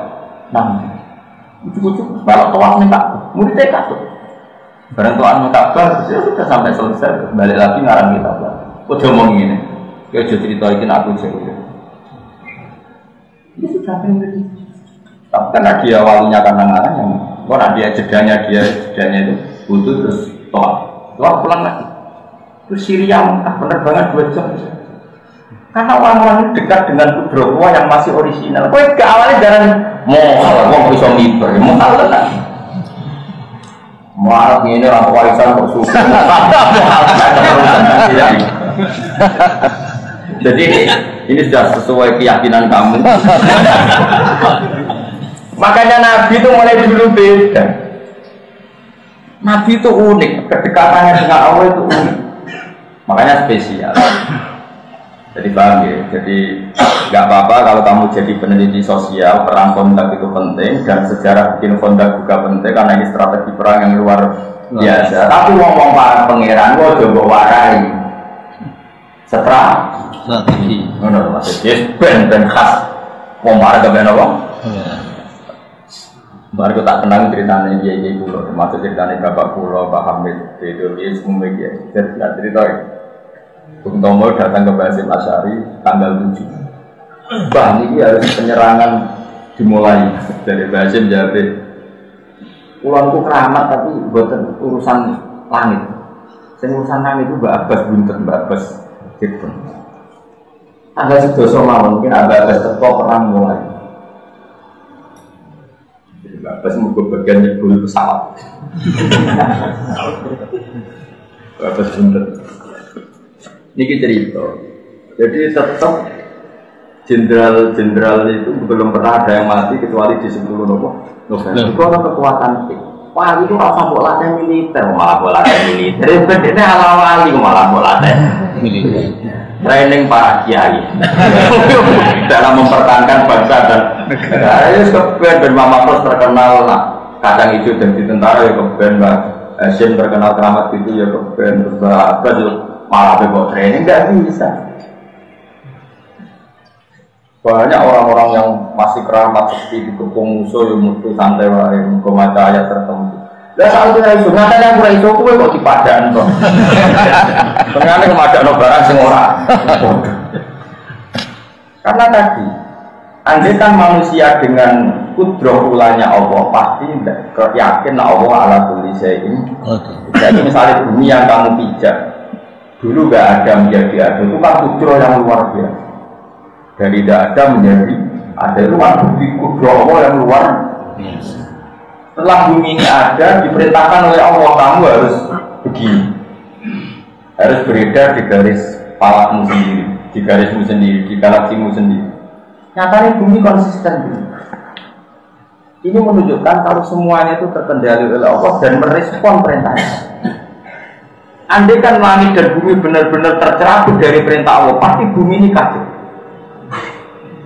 Nah, ujuk-ujuk melok tawaf minta. Muridnya kasut. Barang tuan minta bar, sudah sampai selesai. Balik lagi ngarang kita bar. Kok ngomong ini? Kau jadi ceritakan aku jadi. Ini sudah benar. Tapi karena dia awalnya kadang-kadang yang orang dia jedanya itu butuh terus tawaf pulang lagi. Terus Syria penerbangan 2 jam. Karena orang-orang ini dekat dengan kudrowa yang masih orisinal. Kau ke awalnya jangan mau bisa miber, mau lah. Mau ini orang warisan kok susah. Jadi ini sudah sesuai keyakinan kamu. Makanya Nabi itu mulai dulu beda. Nabi itu unik, kedekatannya dengan Allah itu unik. Makanya spesial. Jadi paham ya? Jadi nggak apa-apa kalau kamu jadi peneliti sosial, perang kontak itu penting dan sejarah bikin kontak juga penting karena ini strategi perang yang luar biasa. Tapi ngomong para pangeran, gua coba warai strategi. Menurut maksudnya band khas. Ngomong para kebenaran apa? Baru tak kenal ceritanya dia pulau, termasuk ceritanya bapak pulau, Pak Hamid, Dewi, semua dia cerita. Bung Tomo datang ke Basim Asy'ari tanggal 7. Bah, ini harus penyerangan dimulai dari Basim Jabe. Pulanku keramat tapi buatan urusan langit. Urusan langit itu Mbak Abbas buntet, Mbak Abbas gitu. Tanggal 11 mawon mungkin Mbak Abbas teko perang mulai. Mbak Abbas mau bagian nyebul pesawat. Mbak Abbas buntet. Ini cerita. Jadi tetap jenderal itu belum pernah ada yang mati kecuali di 10 November. Itu ada kekuatan. Wah itu rasa bola militer, malah bola militer. Ini ala-wali malah bola militer. Training para kiai dalam mempertahankan bangsa dan negara. Ini keben dan Mama Pros terkenal lah. Kacang hijau dan di tentara ya keben, Mbak Hashim terkenal keramat itu ya keben, terus Mbak malah bebok training nggak bisa. Banyak orang-orang yang masih keramat seperti dikepung musuh yang mutu santai wae membaca ayat tertentu. Lah saat itu iso ngatane ora iso kowe kok dipadaan to. Ternyata kemadakno barang sing ora. Karena tadi andai kan manusia dengan kudrah ulanya Allah pasti yakin Allah ala kulli syai'in. Jadi misalnya bumi yang kamu pijak dulu gak ada menjadi ada, itu kan kudro yang luar biasa. Dari tidak ada menjadi ada, itu kan bukti kudro Allah yang luar biasa. Setelah bumi ini ada, diperintahkan oleh Allah, kamu harus begini, harus beredar di garis palakmu sendiri, di garismu sendiri, di galaksimu sendiri. Nyatanya bumi konsisten dulu. Ini menunjukkan kalau semuanya itu terkendali oleh Allah dan merespon perintahnya. Andai kan langit dan bumi benar-benar tercerabut dari perintah Allah, pasti bumi ini kacau.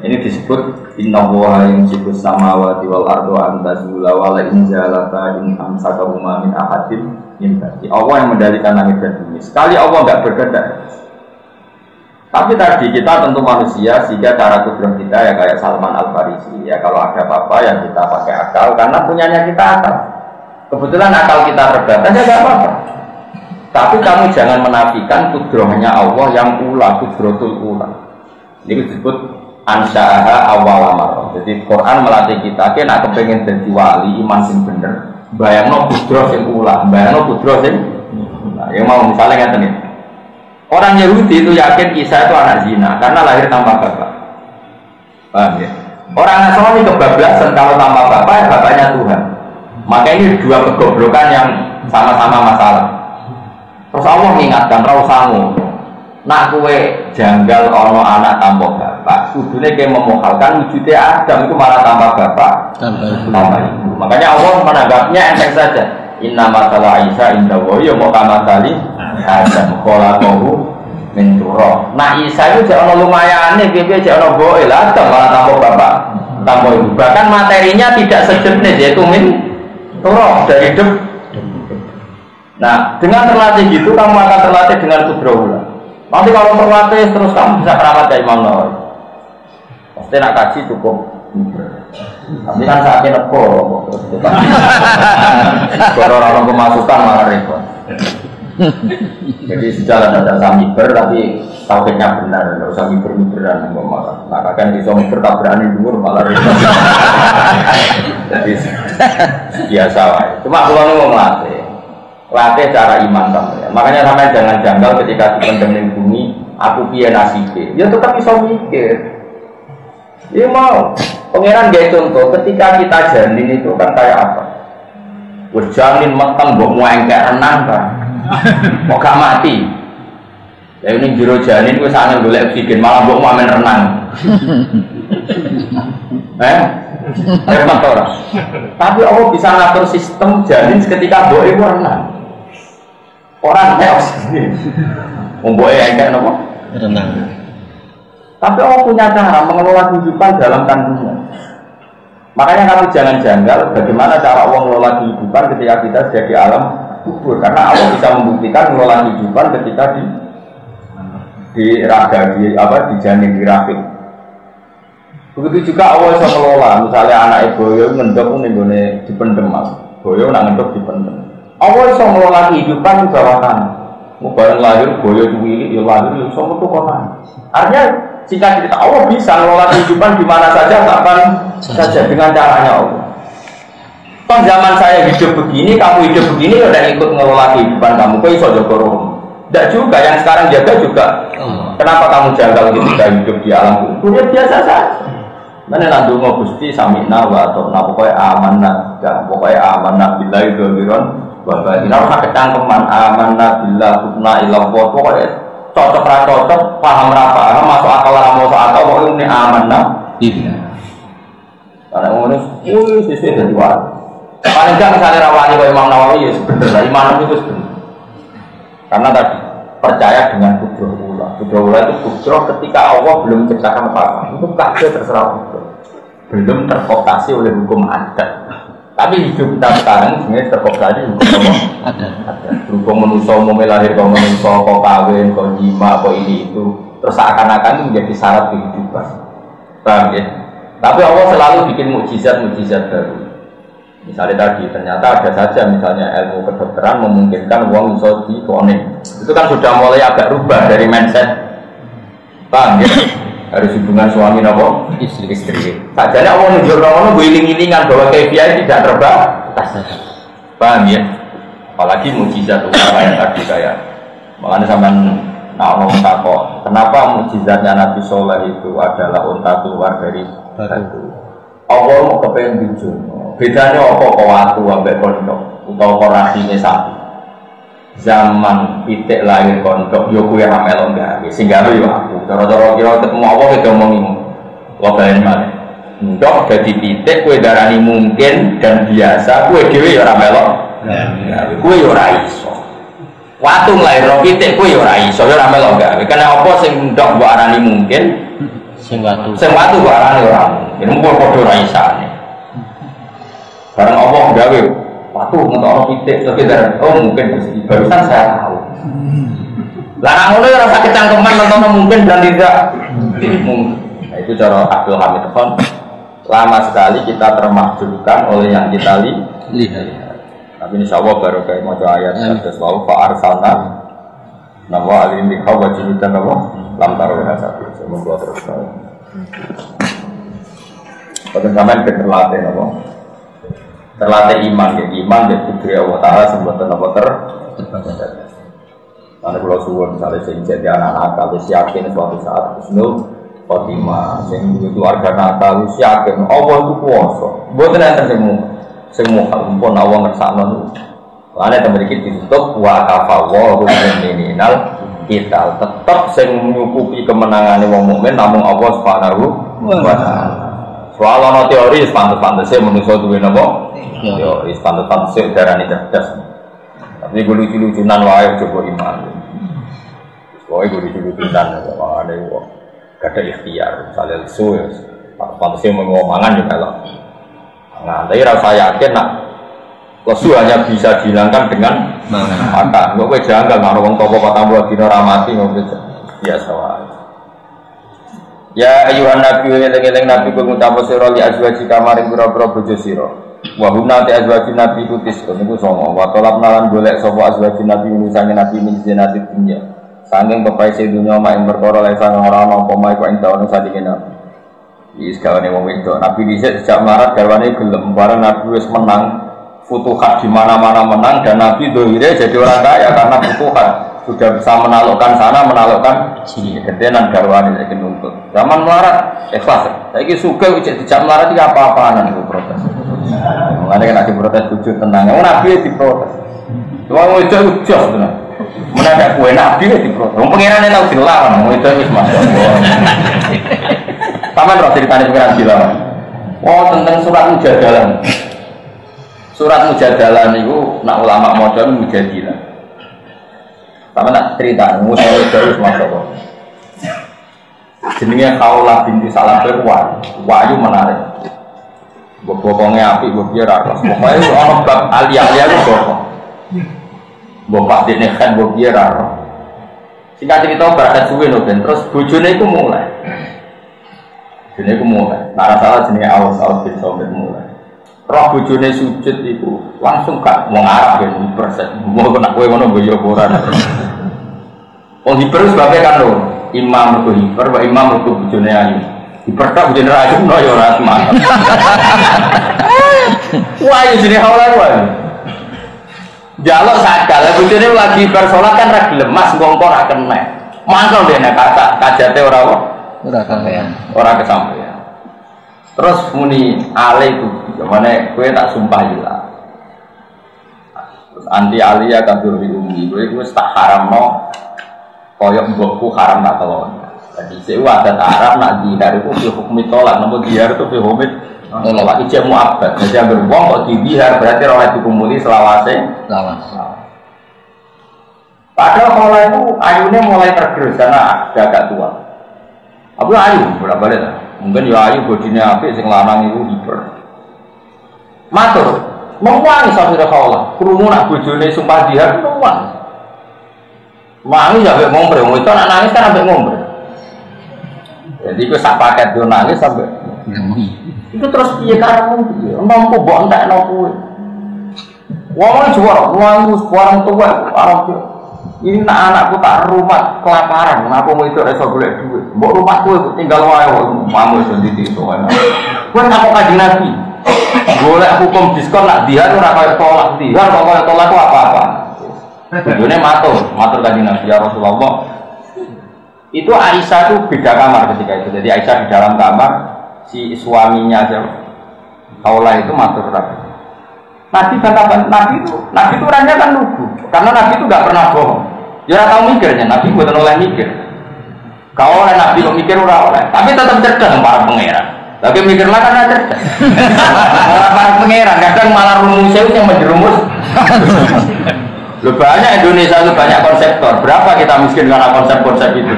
Ini disebut Inna Allaha yumsikus samawati wal ardu an tazula wa la in zalata in amsakahuma min ahadin min ba'di. Allah yang mendalikan langit dan bumi. Sekali Allah enggak berkehendak. Tapi tadi kita tentu manusia, sehingga cara kudrah kita ya kayak Salman Al-Farisi. Ya kalau ada apa-apa yang kita pakai akal, karena punyanya kita akal. Kebetulan akal kita terbatas ya enggak apa-apa. Tapi kamu jangan menafikan kudrohnya Allah yang ula, kudrotul ula. Ini disebut ansya'aha awal amar. Jadi Quran melatih kita, kita nak kepengen jadi wali, iman sing bener. Bayangno kudroh sing ula, bayangno kudroh sing. Nah, yang mau misalnya ngerti nih. Orang Yahudi itu yakin Isa itu anak zina karena lahir tanpa bapak. Paham ya? Orang Nasrani kebablasan kalau tanpa bapak, ya bapaknya Tuhan. Maka ini dua kegoblokan yang sama-sama masalah. Terus Allah mengingatkan rausamu, nak kue janggal ono anak tanpa bapak, kudune kayak memohalkan wujudnya Adam itu malah tanpa bapak, tanpa ibu. Makanya Allah menanggapnya enteng saja. Inna matala Isa inda woyo mau kamatali Adam kholaqahu min turab. Nah Isa itu jangan lumayan nih, biar jangan boy lah, Adam malah tanpa bapak, tanpa ibu. Bahkan materinya tidak sejenis yaitu min turab dari debu. Nah, dengan terlatih gitu kamu akan terlatih dengan kudrahullah. Nanti kalau terlatih terus kamu bisa keramat kayak Imam Nawawi. Pasti nak kaji cukup Tapi kan saatnya nekor. Kalau orang kemasukan malah repot. Jadi sejalan ada samiber tapi tauhidnya benar, nggak usah miber-miberan malah. Nah kan bisa miber tak berani dhuwur malah repot. Jadi biasa wae. Cuma kalau mau latih cara iman sampai. Makanya sampai jangan janggal ketika dipendem ning bumi, aku piye nasibe. Ya tetap bisa mikir. Ya mau. Pangeran gak contoh, ketika kita janin itu kan kayak apa? Berjanin matang, mbok mau engkek renang kan? Mau gak mati? Ya ini jero janin, gue sangat golek oksigen, malah mbok mau main renang. Repot orang. Tapi Allah bisa ngatur sistem janin ketika mbok itu renang. Orang engkek oksigen. Mbok engkek apa? Renang. Tapi Allah punya cara mengelola kehidupan dalam kandungan. Makanya kami jangan janggal bagaimana cara Allah mengelola kehidupan ketika kita sudah di alam kubur. Karena Allah bisa membuktikan mengelola kehidupan ketika di raga, di janin, di rahim. Begitu juga Allah bisa mengelola. Misalnya anak boyo ngendok nih dipendem mas. Boyo nak ngendok dipendem. Allah bisa mengelola kehidupan di bawah tanah. Mau bareng lahir boyo cuwili, ya lahir, ya semua itu kota. Artinya jika cerita Allah bisa mengelola kehidupan di mana saja, kapan saja dengan caranya Allah. Toh zaman saya hidup begini, kamu hidup begini, udah ikut mengelola kehidupan kamu. Kau iso jaga roh. Tidak juga, yang sekarang jaga juga. Kenapa kamu jaga ketika hidup di alam kubur? Ya biasa saja. Mana nanti mau gusti samina wa atau pokoknya amanah, ya pokoknya amanah bila itu biron. Bapak ini harus pakai cangkeman amanah bila hukna ilah pokoknya. Cocok ra cocok, paham ra paham, masuk akal ra masuk akal, kok ini aman nah. Iya. Karena ngono sisi dadi wae. Paling gak misalnya rawani kaya Imam Nawawi ya sebenarnya iman itu sebenarnya. Karena tadi percaya dengan kudrah. Kudrah itu kudrah ketika Allah belum menciptakan apa-apa. Itu kabeh terserah Allah. Belum terkooptasi oleh hukum adat. Tapi hidup kita sekarang sebenarnya terkooptasi hukum apa? Ada. Berhubung manusia mau melahir kau manusia, kau kawin, kau jima, kau ini itu, terus seakan-akan itu menjadi syarat kehidupan. Paham ya? Tapi Allah selalu bikin mukjizat baru. Misalnya tadi ternyata ada saja misalnya ilmu kedokteran memungkinkan uang bisa dikonek. Itu kan sudah mulai agak rubah dari mindset. Paham ya? Harus hubungan suami nopo istri. Sajane Allah nunjuk nono guling-gilingan bahwa kebiasaan tidak terbatas. Paham ya? Apalagi mukjizat ulama yang tadi kayak makanya sampean ngomong takok, kenapa mukjizatnya Nabi Soleh itu adalah unta keluar dari batu? Allah mau kepengen bijul. Bedanya apa kok watu ambek kondok utawa korasine sapi? Zaman pitik lahir kondok yo kuwi ra melok gawe sing gawe yo aku cara-cara kira ketemu apa kita omongi kok balen malih ndok dadi pitik kowe darani mungkin dan biasa kowe dhewe yo ra melok kowe yo ora iso watu lahir pitik kowe yo ora iso yo ra melok gawe karena apa sing ndok mbok arani mungkin sing watu kok arani ora mungkin mbok padha ora isane bareng Allah gawe waktu untuk orang pitik lebih dari mungkin barusan saya tahu. Larang itu rasa kecangkeman atau mungkin dan tidak mungkin. Nah, itu cara Abdul Hamid Khan. Lama sekali kita termakjubkan oleh yang kita lihat. Tapi insya Allah baru kayak mau ayat terus lalu Pak Arsana nama alim dikau wajib dan nama lam taruh satu. Saya membuat terus. Pada zaman keterlatih nama. Terlatih iman dan putri Allah Ta'ala sebutan apa terbatas. Karena kalau suwun misalnya sing jadi anak nakal, yakin suatu saat husnul khotimah, sing keluarga nakal, yakin Allah itu kuasa. Buat nanti semua pun Allah ngersakno. Karena memiliki ditutup wa kafawallahu minal kita tetap sing nyukupi kemenangan wong mukmin namun Allah Subhanahu wa Ta'ala. Soal ono teori pantes-pantese manusa duwe napa? Yo, pantes-pantese darane cerdas. Tapi gue lucu-lucunan wae coba iman. Pokoke gue lucu-lucunan ada wong gak ada ikhtiar, misalnya lesu ya. Pantes mengomangan juga lah. Nah, tapi rasa yakin nak lesu hanya bisa dihilangkan dengan makan. Gue jangan nggak wong toko 40 dino ramati ngono biasa wae. Ya ayuhan nabi eling-eling nabi kul ngucap sira li azwaji kamaring pira-pira bojo sira. Wa hunna ta azwaji nabi kutis niku songo. Wa talab nalan golek sapa azwaji nabi misange nabi min zinati dunya. Sanging pepaise dunya mak ing perkara lan sang ora ana apa mae kok ing dawane sadike nabi. Iki segawane wong wedok. Nabi dhisik sejak melarat garwane gelem bareng nabi wis menang futuhat di mana-mana menang dan nabi dohire jadi orang kaya karena futuhat. Sudah bisa menaklukkan sana, menaklukkan sini. Kedenan garwane iki nuntut. Zaman melarat ikhlas. Saiki sugih ujek dijak melarat iki apa-apaan iku protes. Mulane kan ati protes tujuh tenang. Wong nabi diprotes. Wong wedok jos tenan. Menadak kowe nabi diprotes. Wong pangerane tau dilawan, wong wedok wis masuk. Sampeyan ora ceritane pangeran dilawan. Oh, tentang surat Mujadalah. Surat Mujadalah niku nak ulama maca Mujadilah. Sama nak cerita, musuh terus masuk. Jenenge Khawlah binti Salam Wahyu menarik. Bokongnya api, boknya raros. Pokoknya orang bab alia-alia itu bokong. Bapak dene kan boknya raros. Singkat cerita berangkat suwe no ben terus bojone iku mulai. Jenenge iku mulai. Nah salah jenenge Aus bin Somit mulai. Roh bojone sujud iku langsung gak wong Arab ben persen. Mau kena kowe ngono boyo ora. Wong hiper sebabnya kan lho, imam mergo hiper, wa imam mergo bojone ayu. Hiper tak bojone ayu no ya ora semangat. Wah, iki jenenge Khawlah wae. Jaluk sakal bojone lagi bar salat kan ra gelem mas ngongko ra kena. Mangkel dene kata kajate ora kesampean. Ora kesampean. Terus muni ale itu gimana kowe tak sumpah ilah. Terus anti alia kabur di umi kowe wis tak haramno kaya mbokku haram nak telon. Jadi sewa adat Arab nak dihar itu hukum tolak, namun dihar itu hukum tolak ijek mu'abbad. Jadi yang beruang kok dihar berarti oleh dikumuli selawase. Padahal kalau itu ayunya mulai tergerus karena agak tua. Apa ayu? Berapa liter? Mungkin ya ayu bodinya api, sing lanang itu hiper. Matur, mewangi sampai Khawlah. Kerumun nak bojone sumpah dihar mewangi. Wangi sampai ngombe, itu anak nangis kan sampai ngombe. Jadi itu sak paket dia nangis sampai. Itu terus piye karepmu piye? Mampu mbok entekno kowe. Wong juara, wong orang tua, orang tua. Ini anakku tak rumah kelaparan, aku mau itu iso golek duit. Mbok rumah kowe tinggal wae mamu iso ditito. Kowe tak Kanjeng Nabi. Golek hukum diskon nak dihar ora kaya tolak dihar, kok kaya tolak ku apa-apa. Bojone matur Kanjeng Nabi ya Rasulullah. Itu Aisyah itu beda kamar ketika itu. Jadi Aisyah di dalam kamar, si suaminya aja Khawlah itu matur Nabi. Nabi itu orangnya kan lugu. Karena Nabi itu nggak pernah bohong. Dia ora tau mikirnya, Nabi bukan oleh mikir. Kalau oleh Nabi kok mikir ora oleh, tapi tetap cerdas para pangeran. Tapi mikirlah karena cerdas. Para pangeran kadang malah rumus yang menjerumus. Loh, banyak Indonesia itu banyak konseptor. Berapa kita miskin karena konsep-konsep itu?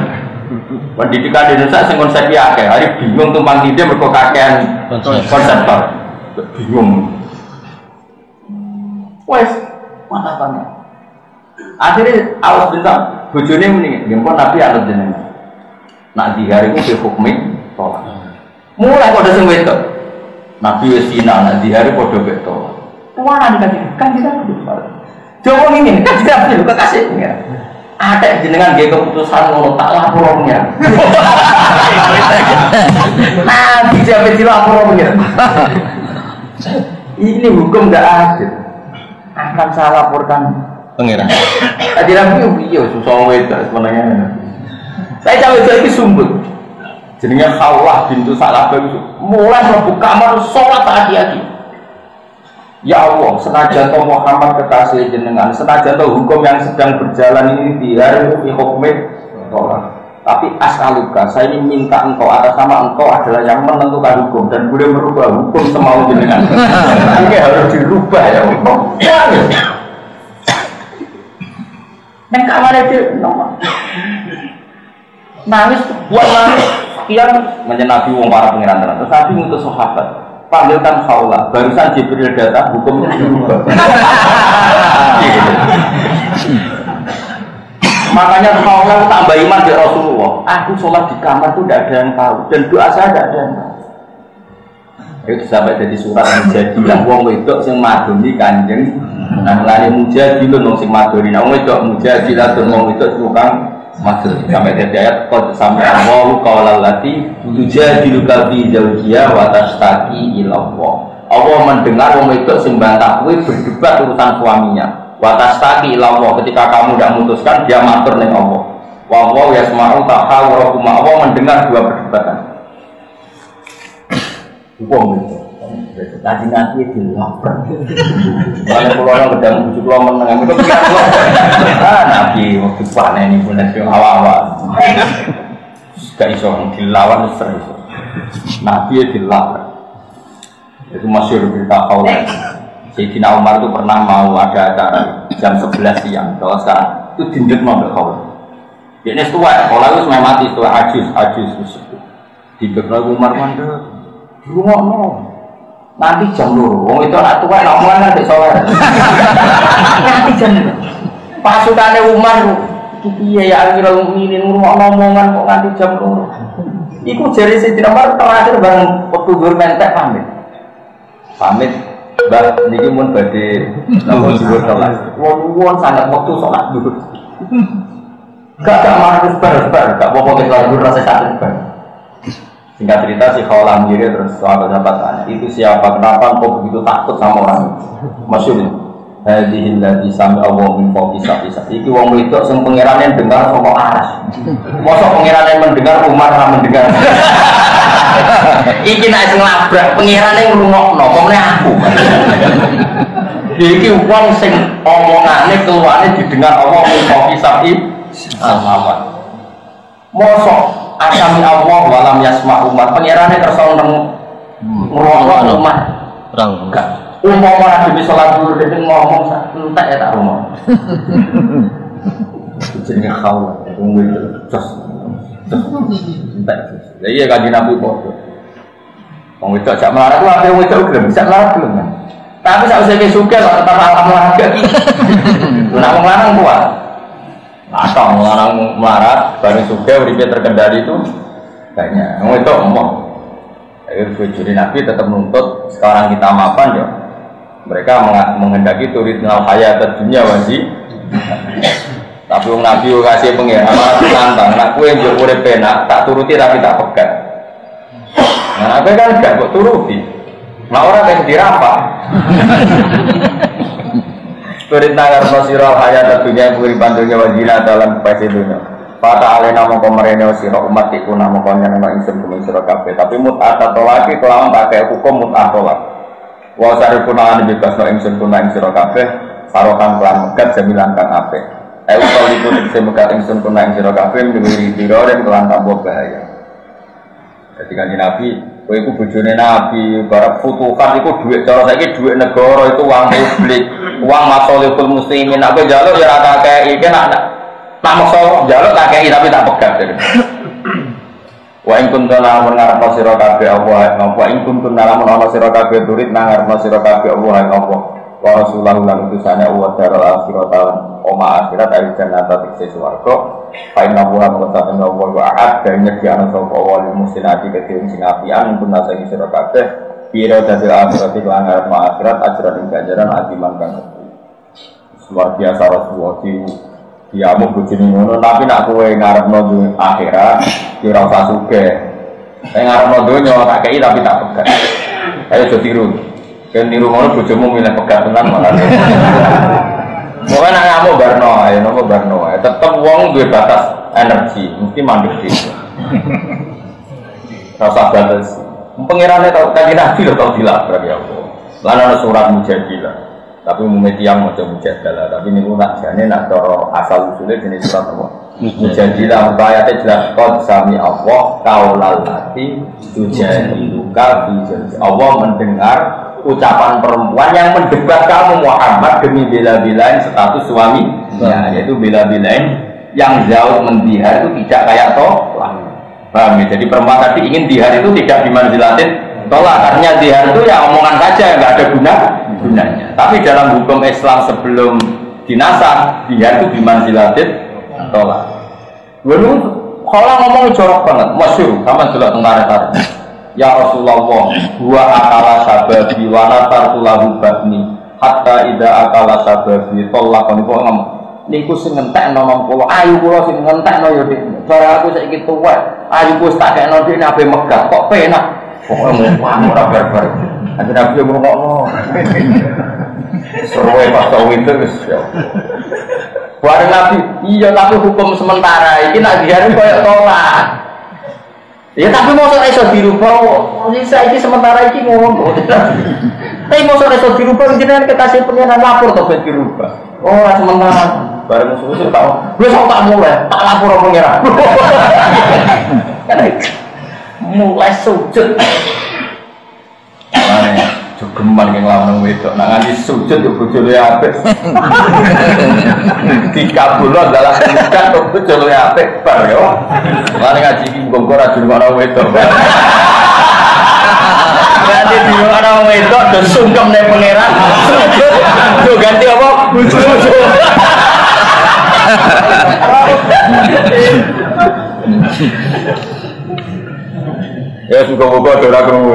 Pendidikan di Indonesia sing konsepnya akeh. Hari bingung tumpang tindih mergo kakean konseptor. Bingung. Wes, mana banget. Akhirnya awas bintang bojone muni, nggih pun Nabi anut jenengan. Nak di hari itu hukmi tolak. Mulai kode sing wedok. Nabi wis final nak di hari padha wek tolak. Tuanan kan kita kudu. Coba ingin, kan tidak perlu kekasihnya. Ada jenengan dia keputusan ngono tak lapornya. Nah, bisa dilapornya. Ini hukum tidak adil. Akan saya laporkan pengiran. Tadi Nabi iya susah wedah sebenarnya. Saya cawe lagi sumbut. Jenenge Khawlah bintu Salam itu mulai mlebu kamar salat hati-hati. Ya Allah, senajan toh Muhammad kekasih jenengan, senajan toh hukum yang sedang berjalan ini dihar hukum tolak. Tapi asaluka, saya ini minta engkau atas nama engkau adalah yang menentukan hukum dan boleh merubah hukum semau jenengan. Ini harus dirubah ya Allah. Dan kamar itu nangis, buat nangis, kian menyenabi wong para pengiran tenan. Tetapi untuk sahabat panggilkan Khawlah, barusan Jibril datang, hukumnya dirubah. Makanya kalau tambah iman di Rasulullah, aku sholat di kamar itu tidak ada yang tahu dan doa saya tidak ada yang tahu. Itu sampai jadi surat Mujadilah wong wedok sing madoni Kanjeng. Nah, lari Mujadilah wong sing madoni. Nah, wong wedok Mujadilah tur wong wedok tukang madoni. Sampai jadi ayat qad sampai Allahu qaulal lati tujadiluka fi zawjiha wa tashtaki ila Allah. Allah mendengar wong wedok sing bantah kowe berdebat urusan suaminya. Wa tashtaki ila Allah, ketika kamu tidak memutuskan dia matur ning Allah. Wa Allah yasma'u tahawurakum. Allah mendengar dua perdebatan. Wong itu, tadi nanti dilapar. Kalau pulau gedang bujuk pulau menengah itu kita nabi waktu panen ini pun nanti awal-awal. Gak iso dilawan sering. Nabi dilapar. Itu masyhur berita kaulah. Sayyidina Umar itu pernah mau ada acara jam 11 siang. Kalau sekarang itu dindet mau kaulah. Ini setua, kaulah itu mati setua ajus. Dibekal Umar mandek. Rumah nanti jam luru, wong itu anak tua nak omongan nanti sore. Nanti jam pasukannya Umar, kiai ya akhirnya nginin rumah omongan kok nanti jam luru. Iku jari Sayyidina Umar terakhir bareng waktu dur mentek pamit, mbak niki mun badhe napa dhuwur kelas. Wong sangat waktu sholat dulu. Gak marah bar, gak apa-apa kita dulu rasa sakit bar. Singkat cerita si Khawlah Miri terus sahabat tanya, itu siapa, kenapa kok begitu takut sama orang itu? Masyhur hadhil ladzi sami'a min fawqi sab'i. Iki wong wedok sing pangerane dengar saka aras. Mosok pangerane mendengar Umar ra mendengar. Iki nek sing labrak pangerane ngrungokno, kok meneh aku. Iki wong sing omongane keluarane didengar Allah min fawqi sab'i. Alhamdulillah. Mosok asami Allah walam yasma Umar pengirannya kersa ngerokok Umar perang enggak umar Nabi sholat dulu dia ngomong entek ya tak rumah jadi khawal tunggu itu terus entek ya iya kaji Nabi kok orang itu ajak melarat itu ada yang itu belum bisa melarat belum kan tapi saya usah kesuka kalau tetap alam lagi lu nak ngelarang kuat atau melarang melarat, bareng suka uripnya terkendali itu banyak. Kamu itu ngomong. Jadi Nabi tetap menuntut sekarang kita mapan ya. Mereka menghendaki turidnal hayat dunia wajib. Tapi Nabi kasih pengen amanat tantang. Nak kue yang urip penak tak turuti tapi tak pegat. Nah, Nabi kan enggak kok turuti. Nah orang kayak dirapa. Turid nagar sirah hayat dunia kehidupan dunia wajina dalam pasti dunia. Fata alena mongko merene sira umat iku namung nyenengno ingsun kuwi sira kabeh. Tapi mut'at tolaki kelawan pakai hukum mut'at tolak. Wa sarifuna bebasno ingsun kuna ing sira kabeh sarokan kelan megat jamilan kang apik. Kali iku nek megat ingsun kuna ing sira kabeh miwiri pira den kelan tambah bahaya. Jadi kanjeng Nabi kowe iku bojone Nabi, barang futuhat iku dhuwit cara saiki dhuwit negara itu uang publik, uang masolihul muslimin. Aku njaluk ya ora kakek iki nak maksa njaluk kakek tapi tak pegat. Wa in kuntum lamun ngarepno sira kabeh Allah, wa in kuntum lamun ana sira kabeh turid nang ngarepno sira kabeh Allah apa. Wa rasulullah lan utusane Allah daral akhirat oma akhirat ayo jannata tikse swarga. Fa inna buha mengatakan Allah wa'ad dan nyediakan sapa Allah muslimati kedhe sing apian pun nasa iki sira kabeh pira dadi akhirat lan ngarep akhirat ajaran ganjaran adiman kang luar biasa Rasulullah dia mau bojone ngono tapi nak kowe ngarepno akhirat ki ora usah sugih ngarepno donya tak kei tapi tak pegat ayo aja tiru ben niru ngono bojomu milih pegat tenan malah pokoknya nak ngamuk barno ayo nopo barno ayo tetep wong duwe batas energi mesti mandek dhewe rasa batas pengirane tau kanjeng Nabi lho tau dilabrak ya Allah lan ana surat Mujadilah tapi umumnya tiang maca Mujadilah tapi niku nak jane nak cara asal usule jenis surat apa Mujadilah ayate jelas qad sami Allah qaulal lati tujadiluka fi zawji Allah mendengar ucapan perempuan yang mendebat kamu Muhammad demi bela-belain status suami ya, yaitu bela-belain yang jauh mendihar itu tidak kayak tolak paham ya? Jadi perempuan tadi ingin dihar itu tidak dimanzilatin tolak karena dihar itu ya omongan saja nggak ada gunanya tapi dalam hukum Islam sebelum dinasah dihar itu dimanzilatin tolak. Lalu kalau ngomong jorok banget, masyhur sama juga tentara. Ya Rasulullah, gua akala sababi wa natartu lahu batni hatta ida akala sababi tolakon kok ngomong niku sing ngentekno nang kula ayu kula sing ngentekno ya Dik cara aku saiki tuwek ayu wis tak kekno Dik ape megah kok penak pokoke ngomong ora barbar aja nabi ngomong seruwe pas winter wis ya bareng nabi iya tapi hukum sementara iki nak diare koyo tolak. Ya tapi mosok iso dirubah. Bisa iki sementara iki ngono. Tapi mosok iso dirubah jenengan kekasih pengenan lapor to ben dirubah. Oh, sementara bareng musuh tak. Wis tak mulai, tak lapor pengenan. Mulai sujud. Jogeman yang lawan wedok, nak nganti sujud yo bojone apik. Dikabulno dalam bukan kok bojone apik bar yo. Mane ngaji iki muga-muga ora dirungokno wedok. Ganti dirungokno wedok do sungkem ning pangeran. Yo ganti apa? Bojo. Ya muga-muga ora krungu.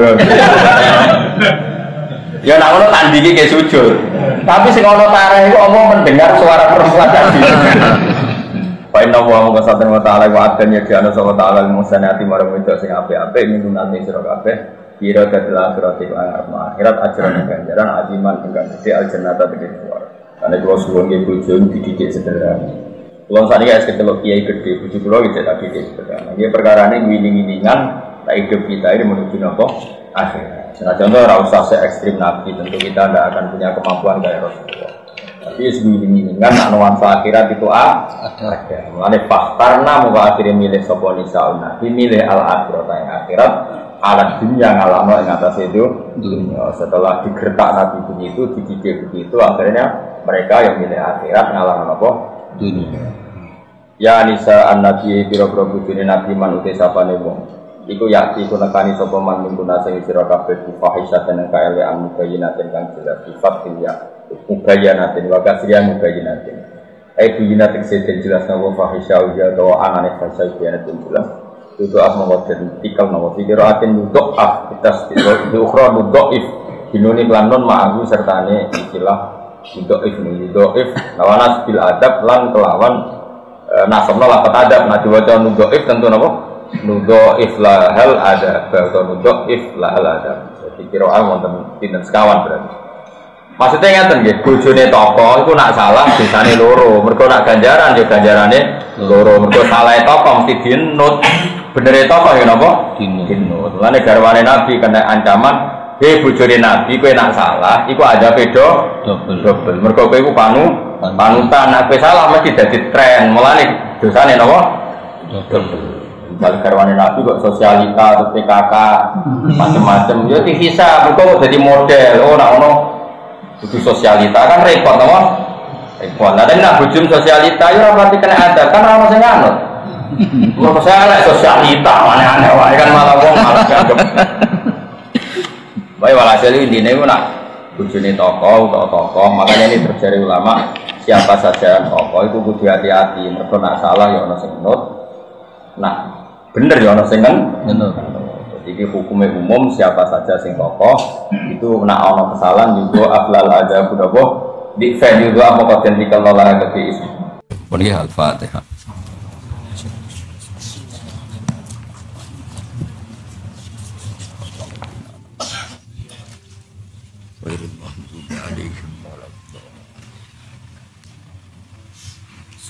Ya nak ngono tandingi ke sujud. Tapi sing ana tareh iku omong mendengar suara perempuan tadi. Fa inna wa muqasadan wa ta'ala wa adan ya kana sa wa ta'ala musanati marang wedok sing apik-apik minunate sira kabeh. Kira dadal akhirat ing akhirat ajaran ganjaran adiman ingkang gedhe aljannata tegese suara. Karena kula suwun nggih bojo dididik sederhana. Kula sakniki es ketelok kiai gedhe bojo kula iki tak didik sederhana. Nggih perkarane ngiling-ngilingan tak hidup kita ini menuju napa? Akhir. Nah, contoh rasa se ekstrim Nabi, tentu kita tidak akan punya kemampuan kayak Rasulullah. Tapi sebelum kan nak nuansa akhirat itu ada. Mulane faktarna muka akhirnya milih sapa nisaun Nabi, milih al akhirat yang akhirat, alat dunia ngalamo yang atas itu dunia. Setelah digertak Nabi begitu, dididik begitu, akhirnya mereka yang milih akhirat ngalamo apa? Dunia. Ya nisa an Nabi pira-pira bojone Nabi manute sapane wong. Iku yakti kunekani sapa man mingkuna sing sira kabeh fahisatan yang kaelean mubayyinatin kang jelas sifat ya mubayyinatin wa kasriyan mubayyinatin biyinatin sing jelas nawa fahisya ya dawa anane fahisya biyinatin jelas itu asma wa tikal nawa fikiratin nudok kitas ukhra nudok binuni lan non ma'ahu sertane ikilah nudok lawan bil adab lan kelawan nasabna lafat adab nah diwaca nudok tentu napa nudo iflahal ada atau nudo iflahal ada jadi kiraan wonten pinten sekawan berarti maksudnya ngaten nggih bojone toko iku nak salah bisane loro mergo nak ganjaran ya ganjarane loro mergo salahe toko mesti dinut benere toko ya napa dinut lane garwane nabi kena ancaman he bojone nabi kowe nak salah iku ada pedo double mergo kowe iku panutan nak kowe salah mesti dadi tren mulane dosane napa double. Kalau karwane Nabi kok sosialita atau PKK macam-macam, ya dihisab, kok jadi model, oh nak ono butuh sosialita kan repot, no? Repot. Nah, tapi nak bujum sosialita, ya berarti kena ada, kan orang masih nganut. Menurut saya lah sosialita, aneh-aneh, wah kan malah wong malah gagap. Baik, walhasil intinya itu nak bujune tokoh, makanya ini terjadi ulama siapa saja tokoh itu kudu hati-hati, mereka nak salah ya ono sing nut, nah bener ya ono sing kan bener. Jadi hukumnya umum siapa saja sing tokoh itu nak ono kesalahan juga aflal aja budabo di value juga apa potensial lalah ke isu. Boleh al-Fatihah.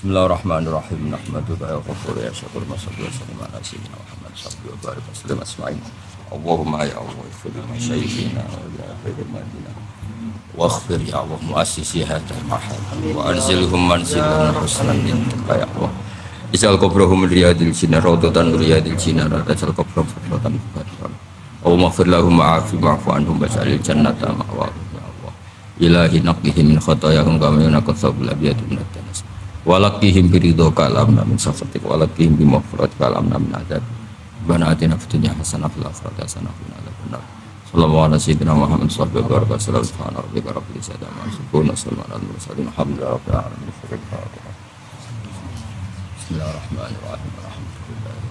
Bismillahirrahmanirrahim. Nahmaduka ya ghafur ya syakur masallu wa sallim ala sayyidina Muhammad sallallahu alaihi wasallam asma'in. Allahumma ya Allah ighfir li masyayikhina wa ya khairil madina. Waghfir ya Allah muassisi hadzal mahal wa anzilhum manzilan husnan indaka ya Allah. Isal qabrahum riyadil jinnah rawdatan riyadil jinnah radasal qabrahum fadratan fadratan. Allahumma ighfir lahum wa'afi wa'fu anhum waj'alil jannata ma'wahum ya Allah. Ilahi naqihim min khatayahum kama yunqas sabul abiyatu min ad-danas. Walakihim biridho kalamna min safatik walakihim bimafrat kalamna min adab bana atina fitunya hasanah fil akhirati hasanah wa qina adzabannar sallallahu alaihi sayyidina Muhammad sallallahu alaihi wasallam subhana rabbika rabbil izzati amma yasifun wa salamun alal mursalin alhamdulillahi rabbil alamin. Bismillahirrahmanirrahim. Alhamdulillah.